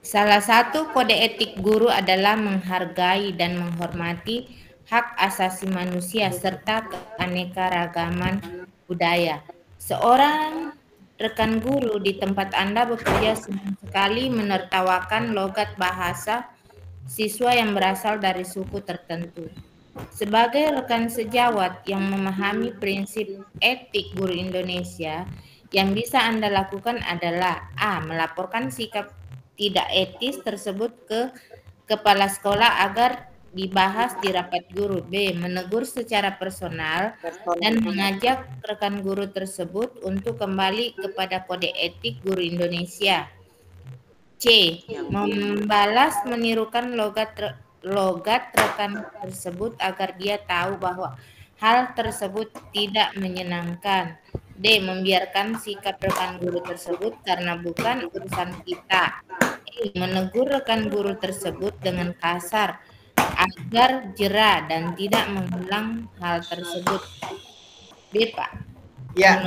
S6: Salah satu kode etik guru adalah menghargai dan menghormati hak asasi manusia serta keanekaragaman budaya. Seorang rekan guru di tempat Anda bekerja senang sekali menertawakan logat bahasa siswa yang berasal dari suku tertentu. Sebagai rekan sejawat yang memahami prinsip etik guru Indonesia, yang bisa Anda lakukan adalah A. Melaporkan sikap tidak etis tersebut ke kepala sekolah agar dibahas di rapat guru. B. Menegur secara personal dan mengajak rekan guru tersebut untuk kembali kepada kode etik guru Indonesia. C. Membalas menirukan logat rekan tersebut agar dia tahu bahwa hal tersebut tidak menyenangkan. D. Membiarkan sikap rekan guru tersebut karena bukan urusan kita. E. Menegur rekan guru tersebut dengan kasar agar jera dan tidak mengulang hal tersebut. B, Pak.
S2: Ya,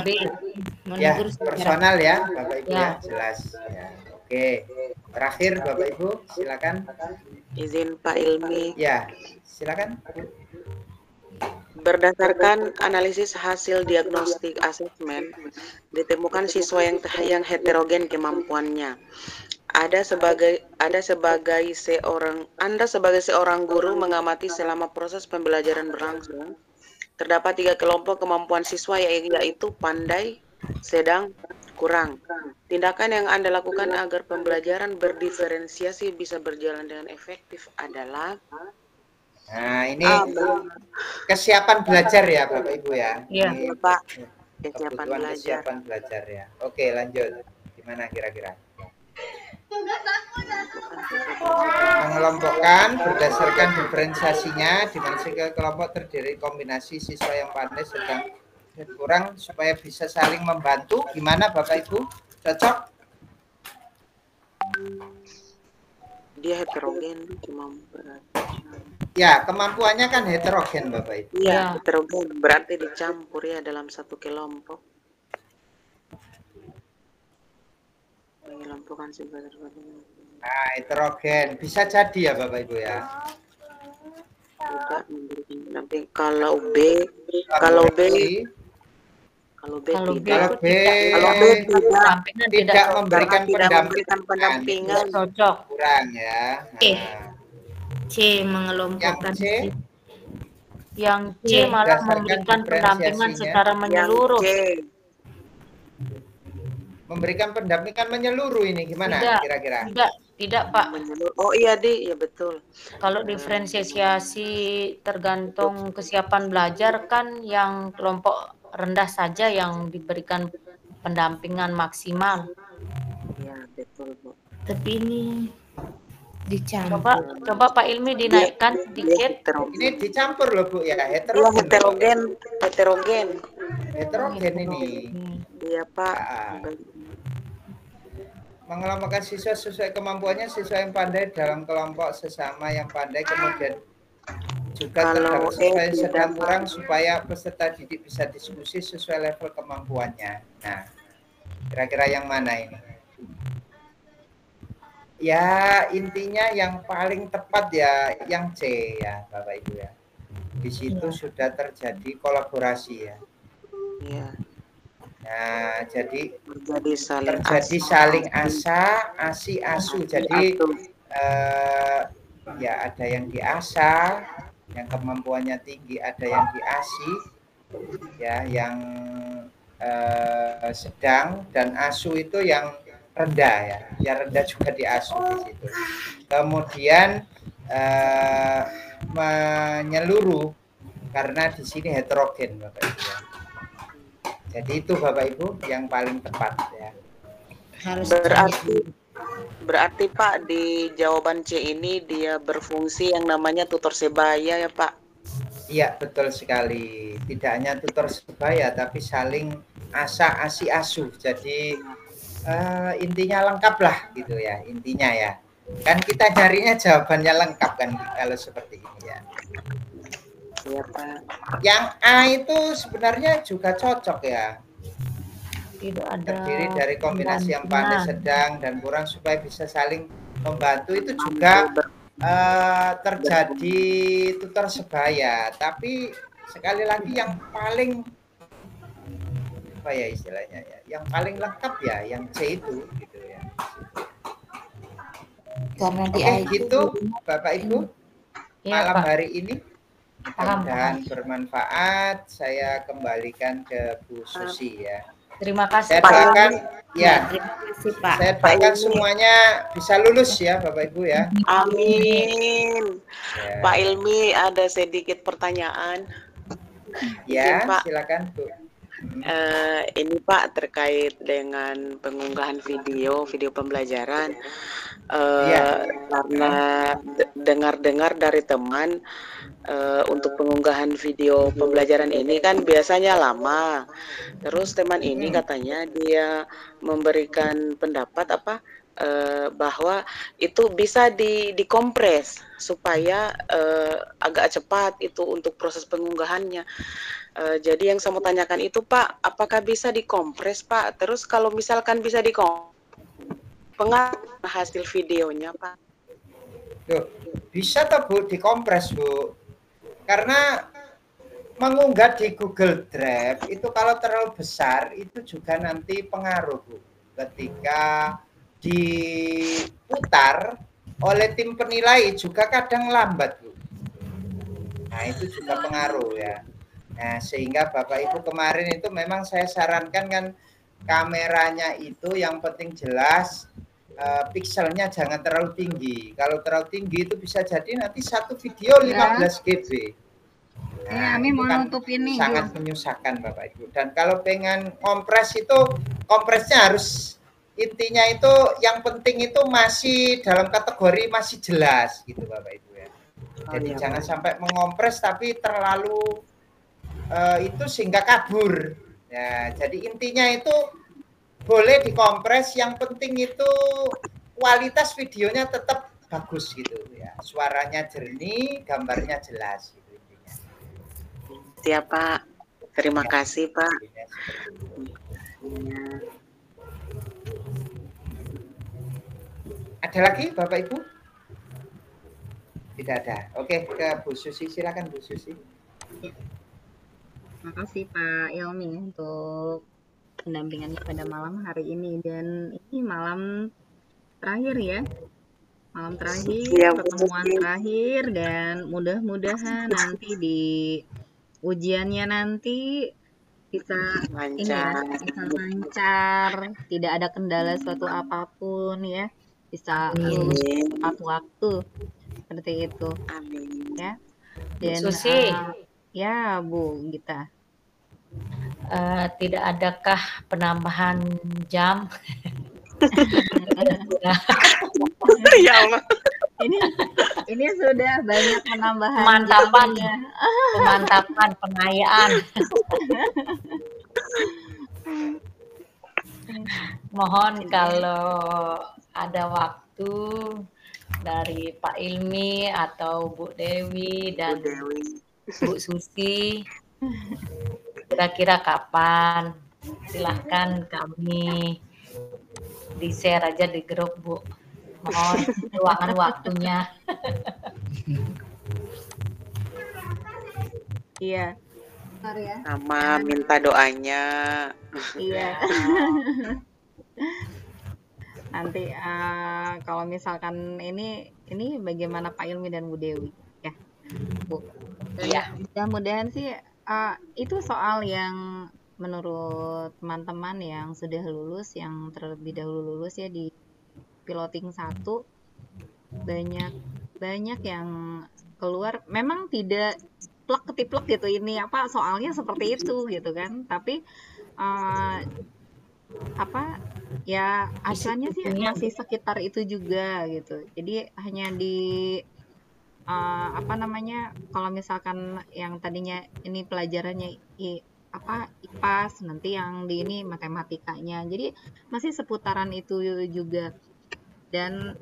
S6: menegur
S2: ya personal ya Bapak Ibu ya, jelas ya. Oke, terakhir Bapak Ibu silakan.
S3: Izin Pak Ilmi.
S2: Ya, silakan.
S3: Berdasarkan analisis hasil diagnostik asesmen, ditemukan siswa yang heterogen kemampuannya. Anda sebagai seorang guru mengamati selama proses pembelajaran berlangsung, terdapat 3 kelompok kemampuan siswa yaitu pandai, sedang, kurang. Tindakan yang Anda lakukan agar pembelajaran berdiferensiasi bisa berjalan dengan efektif adalah
S2: ini kesiapan belajar ya Bapak Ibu ya.
S3: Iya Pak, kesiapan
S2: belajar ya. Oke, lanjut. Gimana kira-kira? Mengelompokkan berdasarkan diferensiasinya, di mana setiap kelompok terdiri kombinasi siswa yang pandai, sedang, dan kurang supaya bisa saling membantu. Gimana Bapak Ibu? Cocok?
S3: Dia heterogen kemampuan.
S2: Ya, kemampuannya kan heterogen Bapak Ibu.
S3: Iya, heterogen berarti dicampur ya dalam satu kelompok. Mengelompokkan siswa tersebut.
S2: Nah, heterogen bisa jadi ya Bapak Ibu ya.
S3: Tidak memberikan pendamping. Kalau B
S2: tidak memberikan pendampingan,
S4: cocok.
S2: kurang ya.
S6: C. Mengelompokkan.
S4: Yang C malah memberikan pendampingan secara menyeluruh.
S2: Memberikan pendampingan menyeluruh ini gimana kira-kira?
S4: Tidak Pak.
S3: Oh iya ya betul.
S4: Kalau diferensiasi tergantung kesiapan belajar kan yang kelompok rendah saja yang diberikan pendampingan maksimal.
S3: Ya betul Bu.
S6: Tapi ini dicampur.
S4: Coba Pak Ilmi dinaikkan sedikit.
S2: Ini dicampur loh Bu ya,
S3: heterogen
S2: ini.
S3: Iya Pak.
S2: Mengelompokkan siswa sesuai kemampuannya, siswa yang pandai dalam kelompok sesama yang pandai, kemudian juga terdapat siswa yang sedang kurang supaya peserta didik bisa diskusi sesuai level kemampuannya. Nah, kira-kira yang mana ini? Ya, intinya yang paling tepat ya yang C ya Bapak Ibu ya. Di situ sudah terjadi kolaborasi ya. Iya. Nah, jadi terjadi saling asi asu. Jadi ya ada yang diasah, yang kemampuannya tinggi, ada yang diasi, ya, yang sedang, dan asu itu yang rendah ya. Yang rendah juga diasuh di situ. Kemudian menyeluruh karena di sini heterogen Bapak Ibu ya. Jadi itu Bapak Ibu yang paling tepat ya.
S8: Harus
S3: Berarti Pak di jawaban C ini dia berfungsi yang namanya tutor sebaya ya Pak?
S2: Iya betul sekali. Tidak hanya tutor sebaya tapi saling asi asuh. Jadi intinya lengkap lah gitu ya intinya ya. Kan kita carinya jawabannya lengkap kan kalau seperti ini ya.
S3: Iya Pak.
S2: Yang A itu sebenarnya juga cocok ya.
S4: Tidak ada
S2: Terdiri dari kombinasi yang pandai, sedang, dan kurang supaya bisa saling membantu itu juga terjadi tutor sebaya. Tapi sekali lagi yang paling apa ya istilahnya ya, yang paling lengkap ya yang C itu gitu ya.
S8: karena di
S2: Oke, gitu Bapak Ibu
S4: ya,
S2: malam
S4: Pak.
S2: hari ini mudah-mudahan bermanfaat. Saya kembalikan ke Bu Susi ya.
S4: Terima kasih
S2: Saya
S4: Pak.
S2: doakan ya.
S8: Terima kasih Pak.
S2: Saya doakan semuanya bisa lulus ya Bapak Ibu ya.
S3: Amin.
S2: Ya.
S3: Pak Ilmi ada sedikit pertanyaan.
S2: Ya,
S3: Pak.
S2: silakan Bu.
S3: Ini Pak terkait dengan pengunggahan video pembelajaran. Karena dengar-dengar dari teman untuk pengunggahan video pembelajaran ini kan biasanya lama. Terus teman ini katanya dia memberikan pendapat bahwa itu bisa dikompres supaya agak cepat itu untuk proses pengunggahannya. Jadi yang saya mau tanyakan itu Pak, apakah bisa dikompres Pak? Terus kalau misalkan bisa dikompres, pengaruh hasil videonya Pak?
S2: Tuh, bisa toh Bu dikompres Bu. Karena mengunggah di Google Drive itu kalau terlalu besar itu juga nanti pengaruh Bu. Ketika diputar oleh tim penilai juga kadang lambat Bu. Nah itu juga pengaruh ya. Nah sehingga Bapak Ibu kemarin itu memang saya sarankan kan kameranya itu yang penting jelas, pikselnya jangan terlalu tinggi. Kalau terlalu tinggi itu bisa jadi nanti satu video 15 GB. Nah,
S1: Ami mau
S2: kan
S1: nutup ini
S2: sangat menyusahkan Bapak Ibu. Dan kalau pengen kompres itu kompresnya harus intinya itu yang penting itu masih dalam kategori masih jelas gitu Bapak Ibu ya. Jadi jangan sampai mengompres tapi terlalu itu sehingga kabur. Ya, jadi intinya itu boleh dikompres, yang penting itu kualitas videonya tetap bagus gitu ya. Suaranya jernih, gambarnya jelas gitu intinya.
S3: Siap Pak. Terima kasih Pak.
S2: Ada lagi Bapak Ibu? Tidak ada. Oke, ke Bu Susi, silakan Bu Susi.
S1: Terima kasih Pak Ilmi untuk pendampingannya pada malam hari ini, dan ini malam terakhir ya, malam terakhir, pertemuan terakhir, dan mudah-mudahan nanti di ujiannya nanti bisa ini ya, bisa lancar, tidak ada kendala suatu apapun ya, bisa lulus tepat waktu seperti itu.
S3: Amin.
S1: Ya. Dan
S4: Susi.
S1: Ya Bu Gita.
S4: Tidak adakah penambahan jam?
S3: Ya Allah.
S1: Ini sudah banyak penambahan
S4: pemantapan pengayaan. Mohon kalau ada waktu dari Pak Ilmi atau Bu Dewi dan Bu Susi, kira-kira kapan? Silahkan kami di-share aja di grup Bu. Mohon luangkan waktunya.
S1: Iya.
S3: Sama minta doanya.
S1: Iya. Nanti kalau misalkan ini bagaimana Pak Ilmi dan Bu Dewi ya, Bu.
S4: Iya.
S1: Mudah-mudahan sih itu soal yang menurut teman-teman yang sudah lulus, yang terlebih dahulu lulus ya di piloting 1, banyak banyak yang keluar memang tidak plek ketiplek gitu, ini apa soalnya seperti itu gitu kan, tapi apa ya acuannya sih masih sekitar itu juga gitu. Jadi hanya di apa namanya, kalau misalkan yang tadinya ini pelajarannya IPAS, nanti yang di ini matematikanya. Jadi masih seputaran itu juga. Dan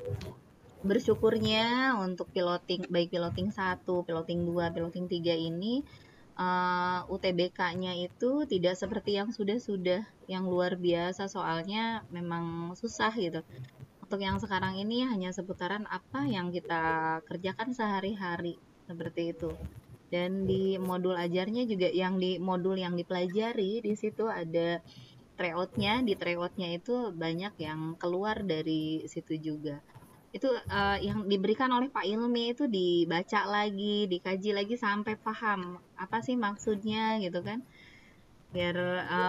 S1: bersyukurnya untuk piloting, baik piloting 1, piloting 2, piloting 3 ini UTBK-nya itu tidak seperti yang sudah yang luar biasa, soalnya memang susah gitu. Untuk yang sekarang ini hanya seputaran apa yang kita kerjakan sehari-hari, seperti itu. Dan di modul ajarnya juga yang di modul yang dipelajari di situ ada tryout-nya, di tryout-nya itu banyak yang keluar dari situ juga. Itu yang diberikan oleh Pak Ilmi itu dibaca lagi, dikaji lagi sampai paham apa sih maksudnya gitu kan. Biar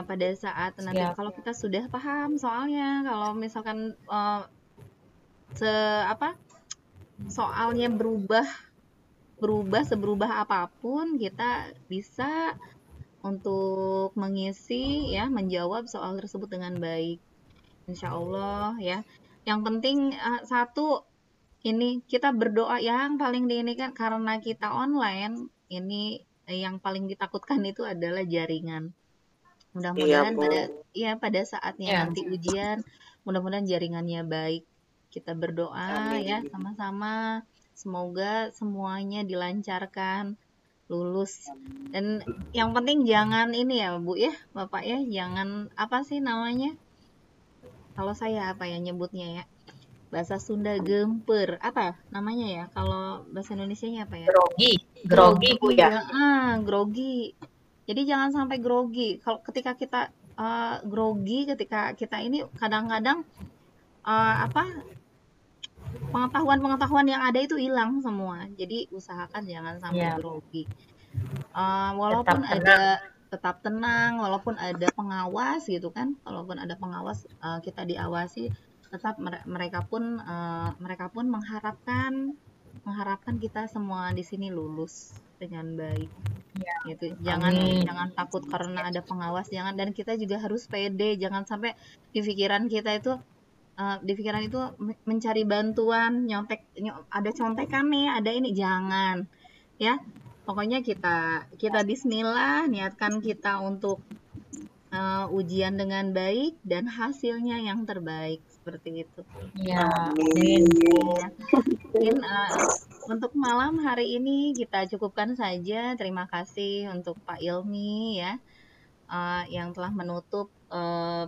S1: pada saat nanti kalau kita sudah paham soalnya, kalau misalkan soalnya berubah seberubah apapun, kita bisa untuk mengisi ya, menjawab soal tersebut dengan baik, insya Allah ya. Yang penting satu, ini kita berdoa, yang paling ini kan karena kita online ini, yang paling ditakutkan itu adalah jaringan. Mudah-mudahan pada saatnya nanti ujian, mudah-mudahan jaringannya baik. Kita berdoa ya sama-sama, semoga semuanya dilancarkan, lulus. Dan yang penting jangan ini ya Bu ya, Bapak ya, jangan apa sih namanya, kalau saya apa ya nyebutnya ya, bahasa Sunda gemper, apa namanya ya, kalau bahasa Indonesianya apa ya,
S4: grogi Bu ya.
S1: Grogi. Jadi jangan sampai grogi. Kalau ketika kita grogi, ketika kita ini kadang-kadang pengetahuan yang ada itu hilang semua. Jadi usahakan jangan sampai grogi. Walaupun tetap tenang, walaupun ada pengawas gitu kan, walaupun ada pengawas, kita diawasi, tetap mereka pun mengharapkan kita semua di sini lulus dengan baik. Gitu. Jangan takut karena ada pengawas, jangan, dan kita juga harus pede, jangan sampai di pikiran kita itu mencari bantuan, ada contekan nih, ada ini, jangan ya. Pokoknya kita bismillah, niatkan kita untuk ujian dengan baik dan hasilnya yang terbaik, seperti itu.
S4: Ya.
S1: Mungkin untuk malam hari ini kita cukupkan saja. Terima kasih untuk Pak Ilmi ya, yang telah menutup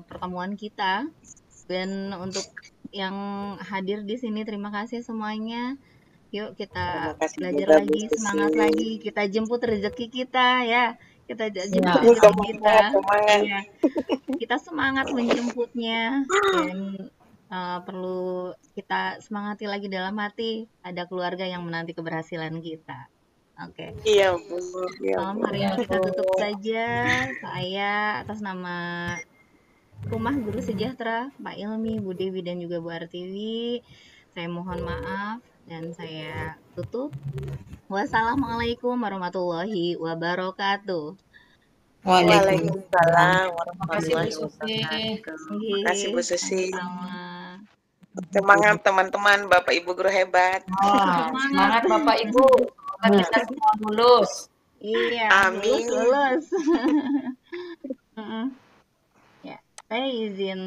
S1: pertemuan kita. Dan untuk yang hadir di sini, terima kasih semuanya. Yuk kita belajar lagi, semangat lagi, kita jemput rezeki kita ya. Kita jemput rezeki kita. Iya. Kita semangat menjemputnya, dan perlu kita semangati lagi dalam hati, ada keluarga yang menanti keberhasilan kita. Oke.
S3: Iya, Bu.
S1: Malam hari ini kita tutup saja. Saya atas nama Rumah Guru Sejahtera, Pak Ilmi, Bu Dewi, dan juga Bu Artiwi, saya mohon maaf dan saya tutup. Wassalamualaikum warahmatullahi wabarakatuh.
S3: Waalaikumsalam warahmatullahi wabarakatuh. Terima kasih Bu Susi. Semangat teman-teman, Bapak Ibu guru hebat.
S4: Semangat Bapak Ibu, kita semua lulus.
S1: Iya,
S3: amin.
S1: Lulus. Ya, saya izin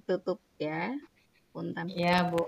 S1: tutup ya, punten.
S4: Iya Bu.